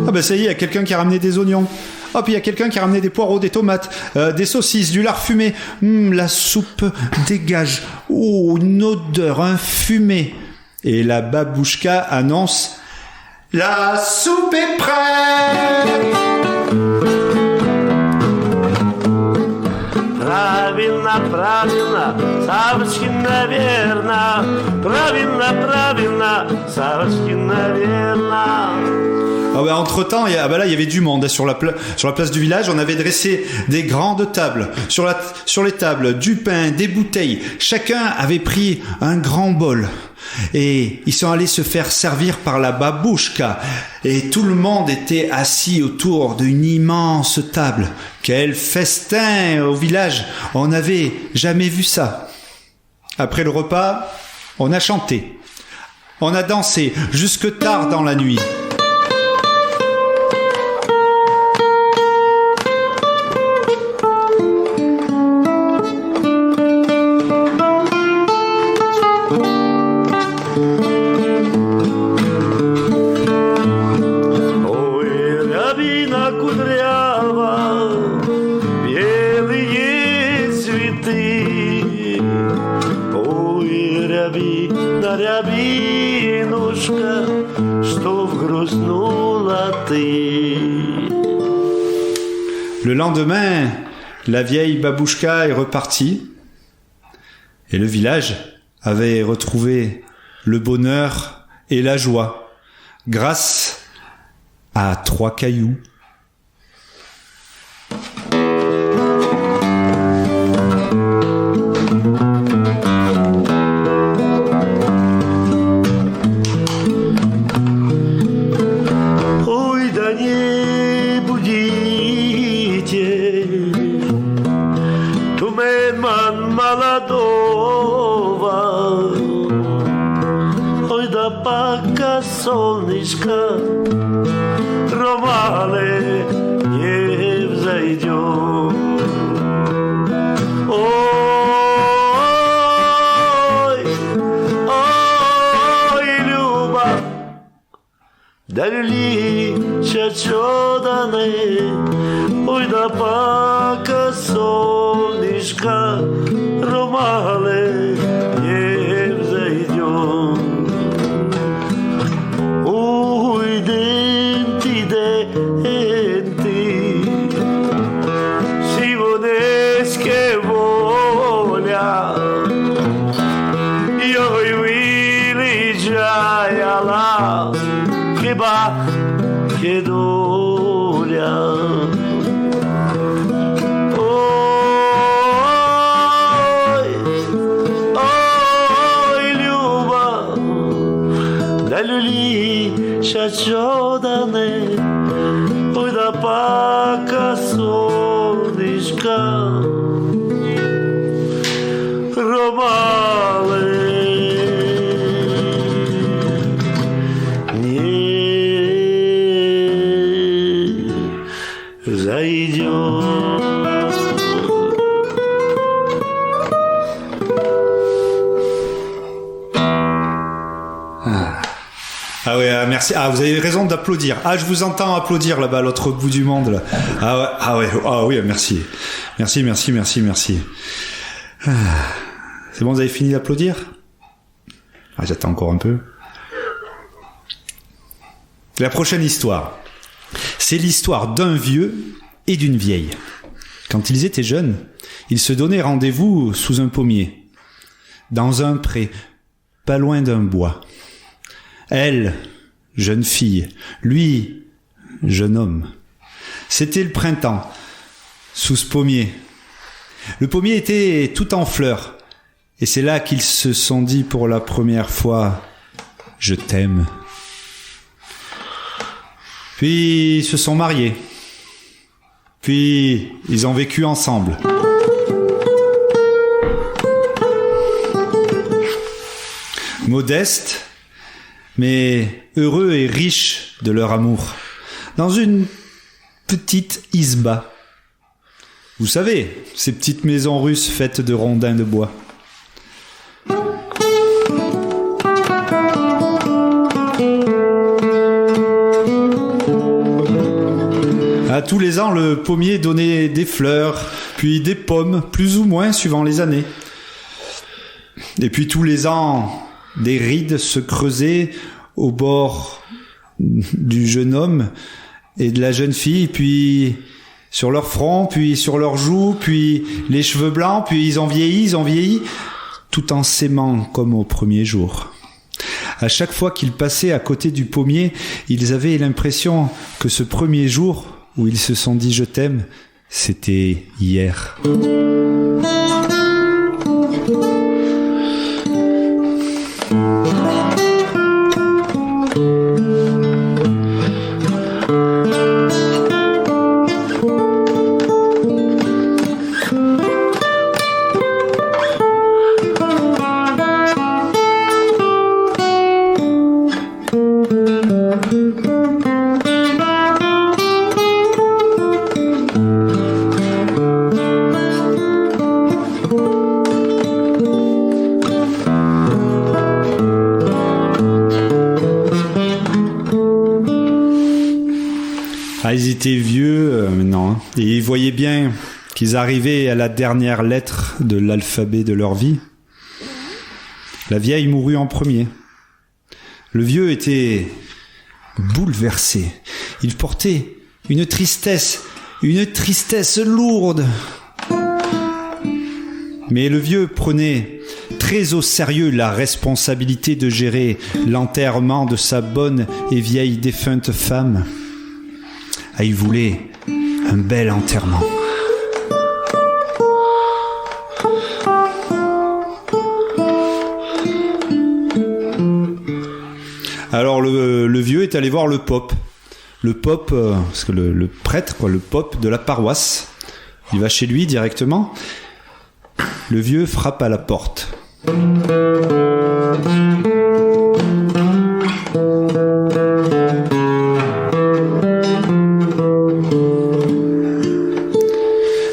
Ah ben ça y est, il y a quelqu'un qui a ramené des oignons. Ah, puis il y a quelqu'un qui a ramené des poireaux, des tomates, des saucisses, du lard fumé. La soupe dégage. Oh, une odeur, un fumé. Et la babouchka annonce: La soupe est prête. Правильно, правильно, Савочки, наверно. Правильно, правильно, Савочки, наверно. Ah ben, entre-temps, là, il y avait du monde sur la place du village. On avait dressé des grandes tables. Sur les tables, du pain, des bouteilles. Chacun avait pris un grand bol. Et ils sont allés se faire servir par la babouchka. Et tout le monde était assis autour d'une immense table. Quel festin au village! On n'avait jamais vu ça. Après le repas, on a chanté. On a dansé jusque tard dans la nuit. Le lendemain, la vieille babouchka est repartie et le village avait retrouvé le bonheur et la joie grâce à 3 cailloux. Ой, да не будите тумен молодого, ой, да пока солнышко романы не взойдет. Ой, ой, Люба, дали чачоданы, ой, да пока солнышко романы не взойдет. Ой, денти, сивонеске воля, ой, вилиджаяла, хиба che доля. Ой, ой, Люба, да люли чачодане, ой, да пока солнышко ромалы не зайдет. Ah ouais, merci. Ah, vous avez raison d'applaudir. Ah, je vous entends applaudir là-bas à l'autre bout du monde. Là. Ah oui, merci. Merci. Ah. C'est bon, vous avez fini d'applaudir? Ah, j'attends encore un peu. La prochaine histoire, c'est l'histoire d'un vieux et d'une vieille. Quand ils étaient jeunes, ils se donnaient rendez-vous sous un pommier, dans un pré, pas loin d'un bois. Elle, jeune fille, lui, jeune homme. C'était le printemps, sous ce pommier. Le pommier était tout en fleurs, et c'est là qu'ils se sont dit pour la première fois « Je t'aime ». Puis ils se sont mariés. Puis ils ont vécu ensemble. Modestes, mais heureux et riches de leur amour, dans une petite isba. Vous savez, ces petites maisons russes faites de rondins de bois. À tous les ans, le pommier donnait des fleurs, puis des pommes, plus ou moins suivant les années. Et puis tous les ans, des rides se creusaient au bord du jeune homme et de la jeune fille, puis sur leur front, puis sur leurs joues, puis les cheveux blancs, puis ils ont vieilli, tout en s'aimant comme au premier jour. À chaque fois qu'ils passaient à côté du pommier, ils avaient l'impression que ce premier jour où ils se sont dit « je t'aime », c'était hier. Ah, ils étaient vieux maintenant, et ils voyaient bien qu'ils arrivaient à la dernière lettre de l'alphabet de leur vie. La vieille mourut en premier. Le vieux était bouleversé. Il portait une tristesse lourde. Mais le vieux prenait très au sérieux la responsabilité de gérer l'enterrement de sa bonne et vieille défunte femme. Ah, il voulait un bel enterrement. Alors le vieux est allé voir le pope. Le pope, parce que le prêtre, quoi, le pope de la paroisse. Il va chez lui directement. Le vieux frappe à la porte.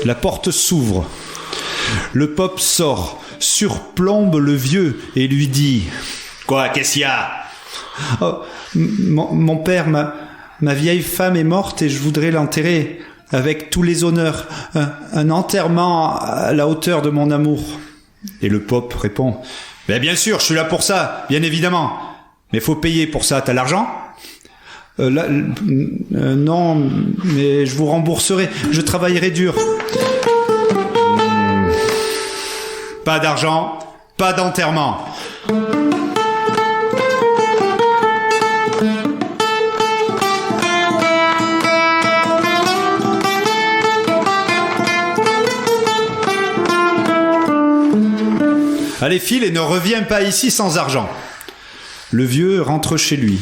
La porte s'ouvre. Le pope sort, surplombe le vieux et lui dit: Quoi, qu'est-ce qu'il y a? Oh, mon père, ma vieille femme est morte et je voudrais l'enterrer avec tous les honneurs. Un enterrement à la hauteur de mon amour. Et le pope répond: Mais bien sûr, je suis là pour ça, bien évidemment. Mais faut payer pour ça, t'as l'argent? Non, mais je vous rembourserai, je travaillerai dur. Pas d'argent, pas d'enterrement. Allez, file et ne reviens pas ici sans argent. Le vieux rentre chez lui,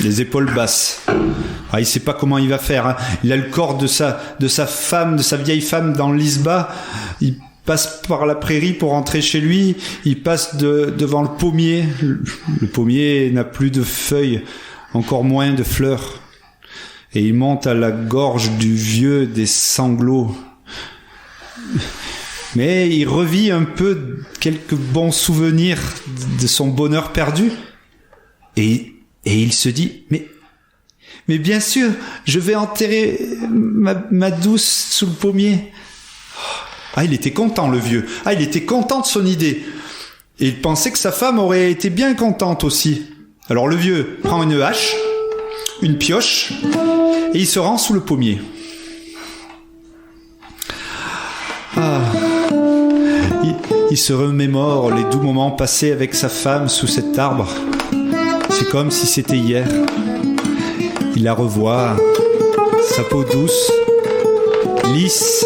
les épaules basses. Ah, il sait pas comment il va faire. Hein. Il a le corps de sa femme, de sa vieille femme dans l'isba. Il passe par la prairie pour rentrer chez lui. Il passe devant le pommier. Le pommier n'a plus de feuilles, encore moins de fleurs. Et il monte à la gorge du vieux des sanglots. Mais il revit un peu quelques bons souvenirs de son bonheur perdu. Et il se dit, mais bien sûr, je vais enterrer ma douce sous le pommier. Ah, il était content, le vieux. Ah, il était content de son idée. Et il pensait que sa femme aurait été bien contente aussi. Alors le vieux prend une hache, une pioche, et il se rend sous le pommier. Ah... Il se remémore les doux moments passés avec sa femme sous cet arbre. C'est comme si c'était hier. Il la revoit, sa peau douce, lisse,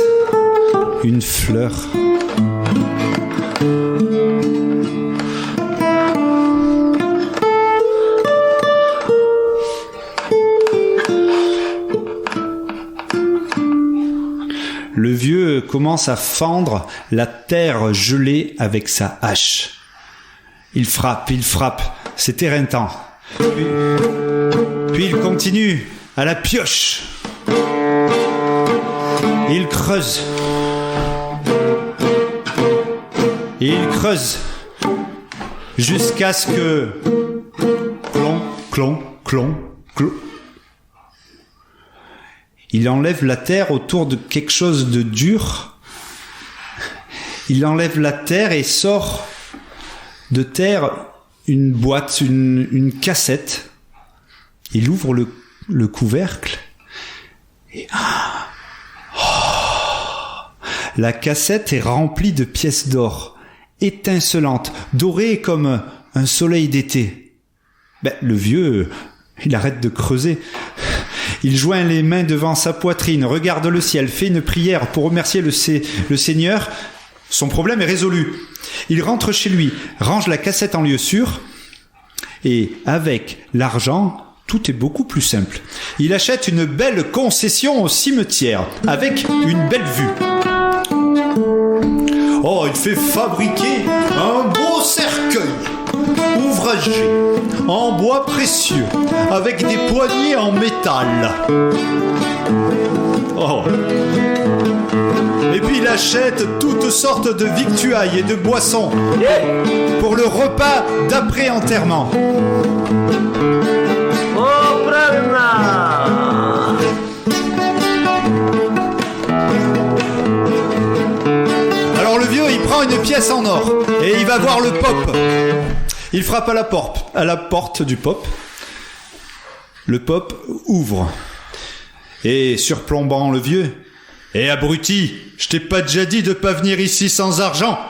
une fleur. Le vieux commence à fendre la terre gelée avec sa hache. Il frappe, c'est éreintant. Puis il continue à la pioche. Il creuse. Et il creuse jusqu'à ce que clon. Il enlève la terre autour de quelque chose de dur. Il enlève la terre et sort de terre une boîte, une cassette. Il ouvre le couvercle et la cassette est remplie de pièces d'or, étincelantes, dorées comme un soleil d'été. Le vieux, il arrête de creuser. Il joint les mains devant sa poitrine, regarde le ciel, fait une prière pour remercier le Seigneur. Son problème est résolu. Il rentre chez lui, range la cassette en lieu sûr, et avec l'argent, tout est beaucoup plus simple. Il achète une belle concession au cimetière, avec une belle vue. Oh, il fait fabriquer un beau cercueil ouvragé, en bois précieux, avec des poignées en métal. Oh. Et puis il achète toutes sortes de victuailles et de boissons pour le repas d'après-enterrement. Alors le vieux, il prend une pièce en or et il va voir le pope. Il frappe à la porte du pope. Le pope ouvre. Et surplombant le vieux: « Eh abruti, je t'ai pas déjà dit de pas venir ici sans argent.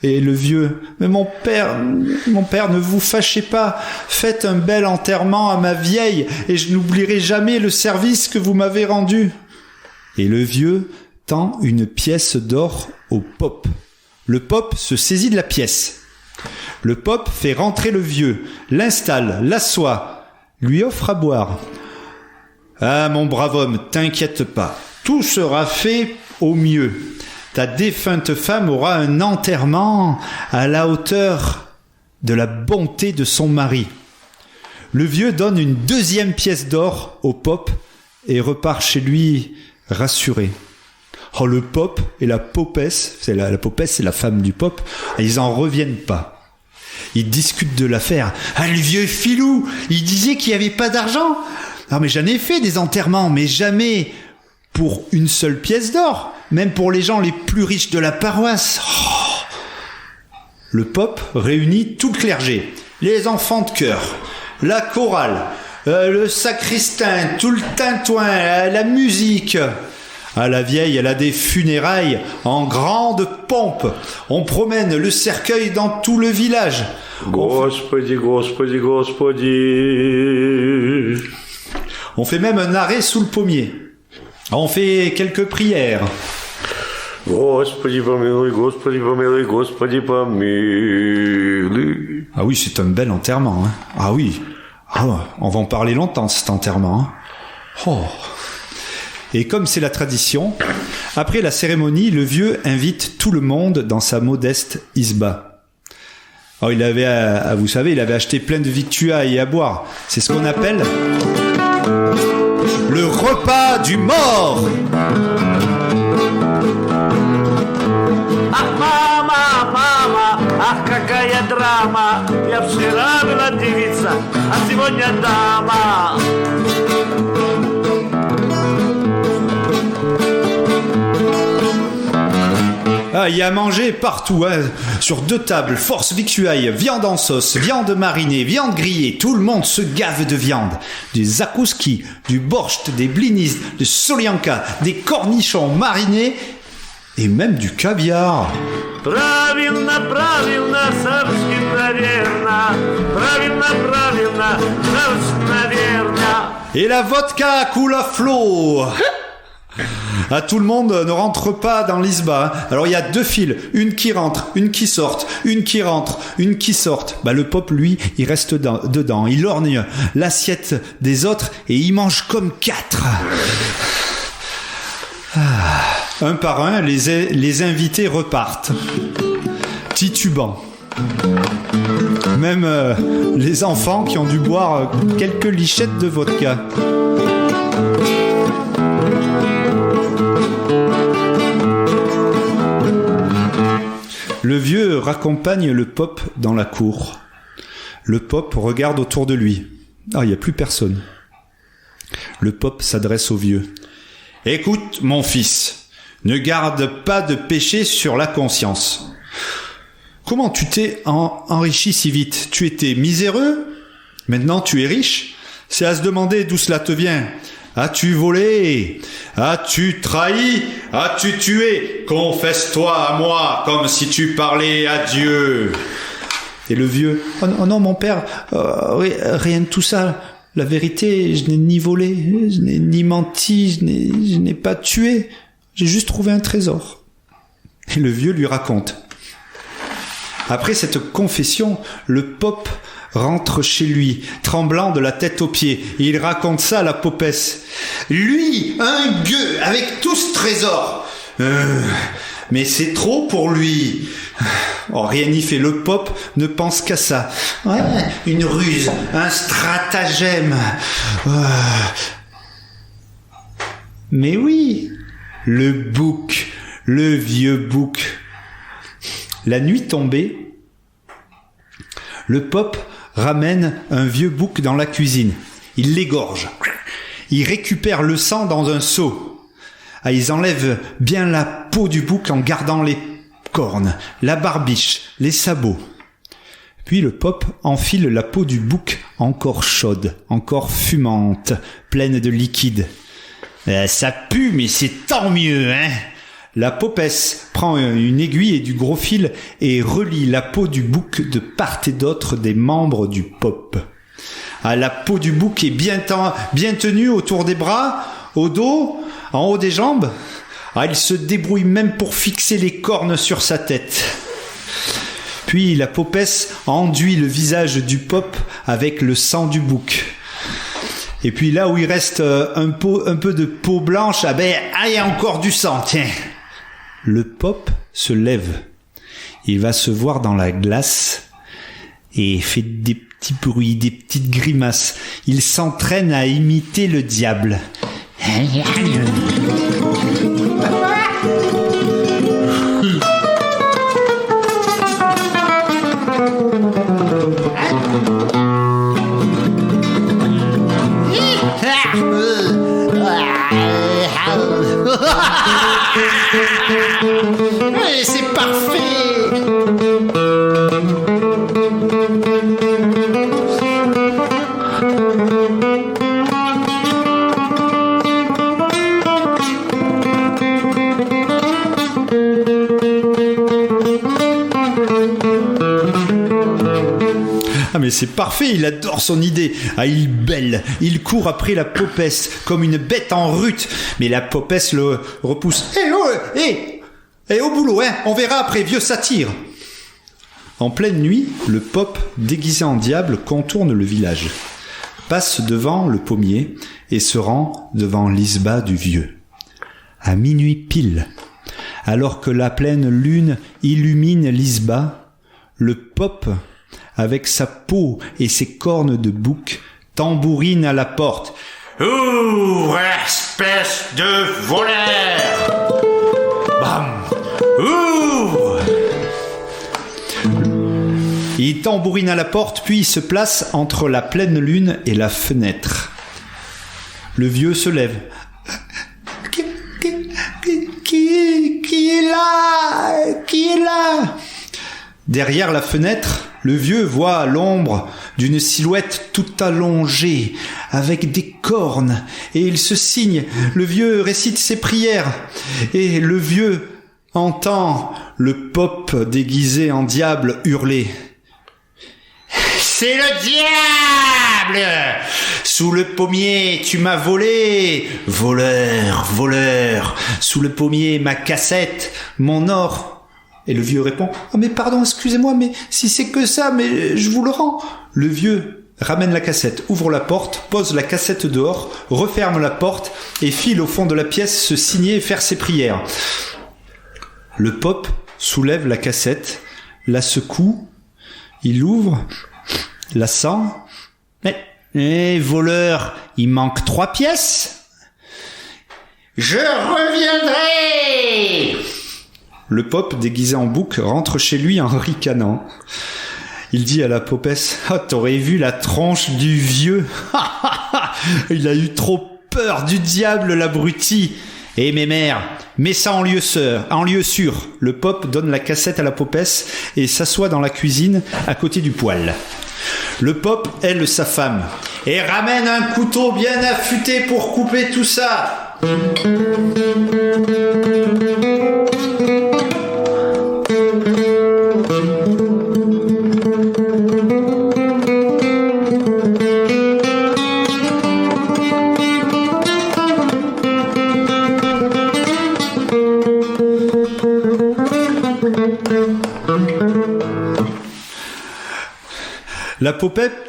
Et le vieux, mais mon père, ne vous fâchez pas, faites un bel enterrement à ma vieille, et je n'oublierai jamais le service que vous m'avez rendu. Et le vieux tend une pièce d'or au Pope. Le Pope se saisit de la pièce. Le Pope fait rentrer le vieux, l'installe, l'assoit, lui offre à boire. Ah, mon brave homme, t'inquiète pas, tout sera fait au mieux. Ta défunte femme aura un enterrement à la hauteur de la bonté de son mari. Le vieux donne une deuxième pièce d'or au Pope et repart chez lui rassuré. Oh, le Pope et la popesse, la popesse, c'est la femme du Pope, ils en reviennent pas. Ils discutent de l'affaire. Ah, le vieux filou, il disait qu'il n'y avait pas d'argent. Non, mais j'en ai fait des enterrements, mais jamais pour une seule pièce d'or, même pour les gens les plus riches de la paroisse. Oh. Le Pope réunit tout le clergé, les enfants de chœur, la chorale, le sacristain, tout le tintouin, la musique. Ah, la vieille, elle a des funérailles en grande pompe. On promène le cercueil dans tout le village. Господи, Господи, Господи. On fait même un arrêt sous le pommier. On fait quelques prières. Господи, помилуй, Господи, помилуй, Господи, помилуй. Ah oui, c'est un bel enterrement. Hein. Ah oui. Ah, on va en parler longtemps, cet enterrement. Hein. Oh. Et comme c'est la tradition, après la cérémonie, le vieux invite tout le monde dans sa modeste isba. Alors il avait, vous savez, il avait acheté plein de victuailles à boire. C'est ce qu'on appelle le repas du mort. Ах, мама, мама, ах, какая драма. Я вчера была девица, а сегодня дама. Ah, il y a à manger partout, hein, sur 2 tables, force victuailles, viande en sauce, viande marinée, viande grillée, tout le monde se gave de viande. Des zakouski, du borscht, des blinis, des solianka, des cornichons marinés et même du caviar. Правильно, правильно, совершенно верно. Правильно, правильно, совершенно верно. Et la vodka coule à flot. Ah, tout le monde ne rentre pas dans l'isba. Hein. Alors il y a 2 files, une qui rentre, une qui sorte, une qui rentre, une qui sorte. Bah le Pope, lui, il reste dedans. Il lorgne l'assiette des autres et il mange comme 4. Un par un, les invités repartent, titubants. Même les enfants qui ont dû boire quelques lichettes de vodka. Le vieux raccompagne le Pope dans la cour. Le Pope regarde autour de lui. Ah, il n'y a plus personne. Le Pope s'adresse au vieux. « Écoute, mon fils, ne garde pas de péché sur la conscience. Comment tu t'es enrichi si vite? Tu étais miséreux? Maintenant tu es riche? C'est à se demander d'où cela te vient. As-tu volé? As-tu trahi? As-tu tué? Confesse-toi à moi, comme si tu parlais à Dieu. » Et le vieux, « Oh non, mon père, rien de tout ça. La vérité, je n'ai ni volé, je n'ai ni menti, je n'ai pas tué. J'ai juste trouvé un trésor. » Et le vieux lui raconte. Après cette confession, le Pope rentre chez lui, tremblant de la tête aux pieds. Et il raconte ça à la popesse. Lui, un gueux, avec tout ce trésor. Mais c'est trop pour lui. Oh, rien n'y fait. Le Pope ne pense qu'à ça. Ouais, une ruse, un stratagème. Mais oui, le bouc, le vieux bouc. La nuit tombée, le Pope ramène un vieux bouc dans la cuisine. Il l'égorge. Il récupère le sang dans un seau. Ah, ils enlèvent bien la peau du bouc en gardant les cornes, la barbiche, les sabots. Puis le Pope enfile la peau du bouc encore chaude, encore fumante, pleine de liquide. Ça pue, mais c'est tant mieux, hein. La popesse prend une aiguille et du gros fil et relie la peau du bouc de part et d'autre des membres du pop. La peau du bouc est bien tenue autour des bras, au dos, en haut des jambes. Il se débrouille même pour fixer les cornes sur sa tête. Puis la popesse enduit le visage du pop avec le sang du bouc. Et puis là où il reste un peu de peau blanche, il y a encore du sang, tiens. Le pop se lève. Il va se voir dans la glace et fait des petits bruits, des petites grimaces. Il s'entraîne à imiter le diable. C'est parfait. Mais c'est parfait, il adore son idée. Il bêle, il court après la popesse comme une bête en rut. Mais la popesse le repousse. Au boulot, hein, on verra après, vieux satire. En pleine nuit, le pop, déguisé en diable, contourne le village, passe devant le pommier et se rend devant l'isba du vieux. À minuit pile, alors que la pleine lune illumine l'isba, le pop, avec sa peau et ses cornes de bouc, tambourine à la porte. Ouvre, espèce de voleur! Bam! Ouvre! Il tambourine à la porte, puis il se place entre la pleine lune et la fenêtre. Le vieux se lève. Qui est là? Qui est là? Derrière la fenêtre, le vieux voit l'ombre d'une silhouette toute allongée, avec des cornes, et il se signe. Le vieux récite ses prières, et le vieux entend le pop déguisé en diable hurler. C'est le diable! Sous le pommier, tu m'as volé! Voleur, voleur! Sous le pommier, ma cassette, mon or! Et le vieux répond, « Oh mais pardon, excusez-moi, mais si c'est que ça, mais je vous le rends. » Le vieux ramène la cassette, ouvre la porte, pose la cassette dehors, referme la porte et file au fond de la pièce se signer et faire ses prières. Le pop soulève la cassette, la secoue, il l'ouvre, la sent. Mais, voleur, il manque 3 pièces. Je reviendrai! Le pop, déguisé en bouc, rentre chez lui en ricanant. Il dit à la popesse, « Ah, t'aurais vu la tronche du vieux. Il a eu trop peur du diable, l'abruti. Eh, mes mères, mets ça en lieu sûr. » Le pop donne la cassette à la popesse et s'assoit dans la cuisine à côté du poêle. Le pop aile sa femme et ramène un couteau bien affûté pour couper tout ça.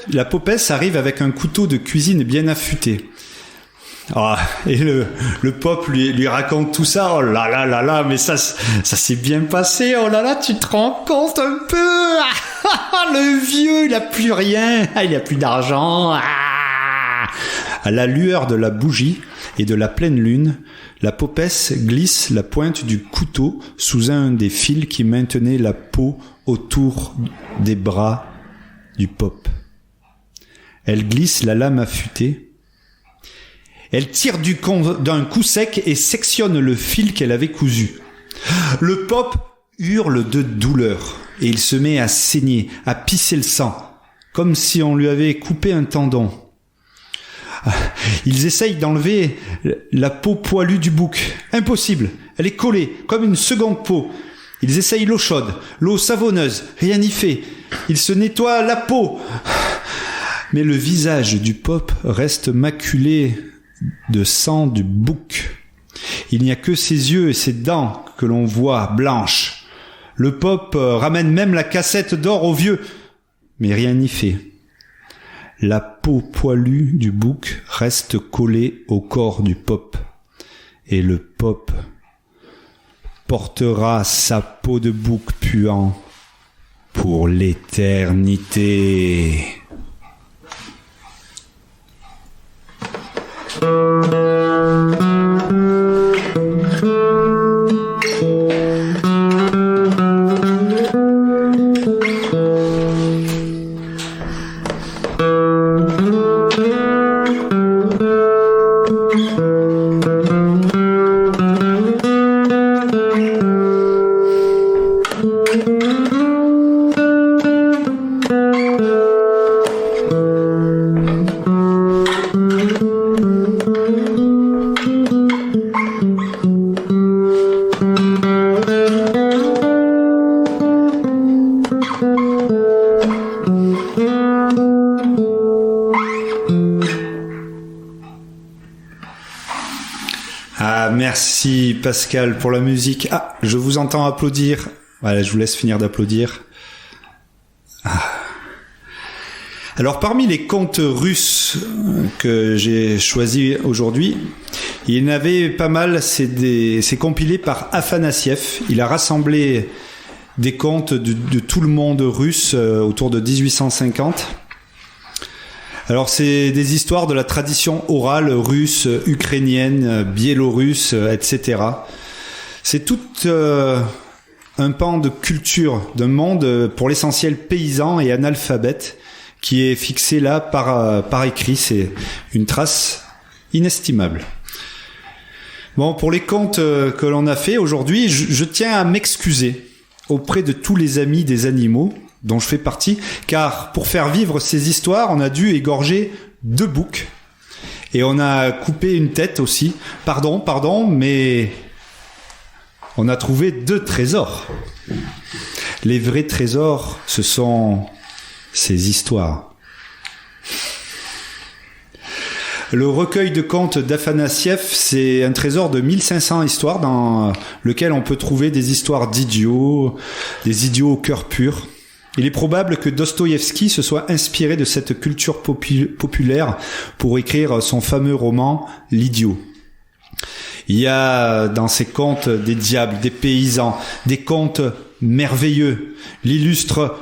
La popesse arrive avec un couteau de cuisine bien affûté. Et le pop lui raconte tout ça. Oh là là là là, mais ça s'est bien passé. Oh là là, tu te rends compte un peu? Le vieux, il a plus rien. Il a plus d'argent. À la lueur de la bougie et de la pleine lune, la popesse glisse la pointe du couteau sous un des fils qui maintenait la peau autour des bras du pop. Elle glisse la lame affûtée. Elle tire d'un coup sec et sectionne le fil qu'elle avait cousu. Le pop hurle de douleur et il se met à saigner, à pisser le sang, comme si on lui avait coupé un tendon. Ils essayent d'enlever la peau poilue du bouc. Impossible. Elle est collée, comme une seconde peau. Ils essayent l'eau chaude, l'eau savonneuse. Rien n'y fait. Ils se nettoient la peau. Mais le visage du Pop reste maculé de sang du bouc. Il n'y a que ses yeux et ses dents que l'on voit blanches. Le Pop ramène même la cassette d'or au vieux. Mais rien n'y fait. La peau poilue du bouc reste collée au corps du Pop. Et le Pop portera sa peau de bouc puant pour l'éternité. Merci Pascal pour la musique. Ah, je vous entends applaudir. Voilà, je vous laisse finir d'applaudir. Alors parmi les contes russes que j'ai choisis aujourd'hui, il y en avait pas mal, c'est compilé par Afanassiev. Il a rassemblé des contes de tout le monde russe autour de 1850. Alors c'est des histoires de la tradition orale russe, ukrainienne, biélorusse, etc. C'est tout un pan de culture, d'un monde pour l'essentiel paysan et analphabète qui est fixé là par écrit. C'est une trace inestimable. Bon, pour les contes que l'on a fait aujourd'hui, je tiens à m'excuser auprès de tous les amis des animaux dont je fais partie, car pour faire vivre ces histoires, on a dû égorger 2 boucs et on a coupé une tête aussi. Pardon, mais on a trouvé 2 trésors. Les vrais trésors, ce sont ces histoires. Le recueil de contes d'Afanassiev, c'est un trésor de 1500 histoires dans lequel on peut trouver des histoires d'idiots, des idiots au cœur pur. Il est probable que Dostoïevski se soit inspiré de cette culture populaire pour écrire son fameux roman « L'idiot ». Il y a dans ces contes des diables, des paysans, des contes merveilleux. L'illustre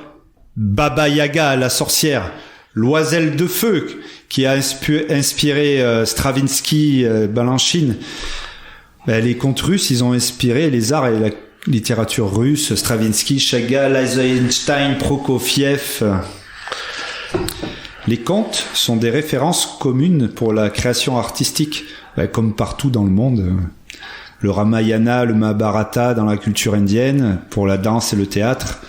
Baba Yaga, la sorcière, l'oiselle de feu qui a inspiré Stravinsky, Balanchine. Les contes russes, ils ont inspiré les arts et la littérature russe, Stravinsky, Chagall, Eisenstein, Prokofiev. Les contes sont des références communes pour la création artistique, comme partout dans le monde. Le Ramayana, le Mahabharata dans la culture indienne, pour la danse et le théâtre.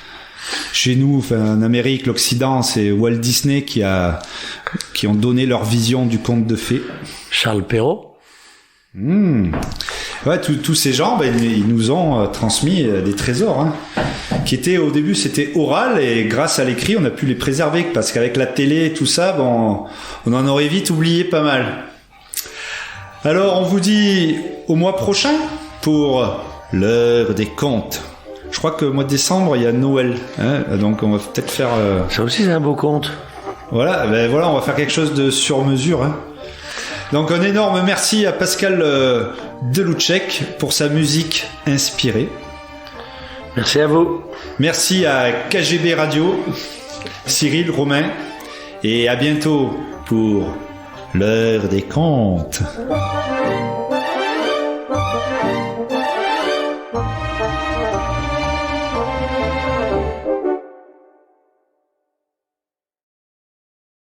Chez nous, en Amérique, l'Occident, c'est Walt Disney qui ont donné leur vision du conte de fées. Charles Perrault. Ouais, tous ces gens, ils nous ont transmis des trésors, qui étaient au début c'était oral et grâce à l'écrit on a pu les préserver parce qu'avec la télé et tout ça, on en aurait vite oublié pas mal. Alors on vous dit au mois prochain pour l'heure des contes. Je crois que au mois de décembre il y a Noël, donc on va peut-être faire. Ça aussi c'est un beau conte. Voilà, on va faire quelque chose de sur mesure. Donc un énorme merci à Pascal Delouchek pour sa musique inspirée. Merci à vous. Merci à KGB Radio, Cyril, Romain, et à bientôt pour l'heure des contes.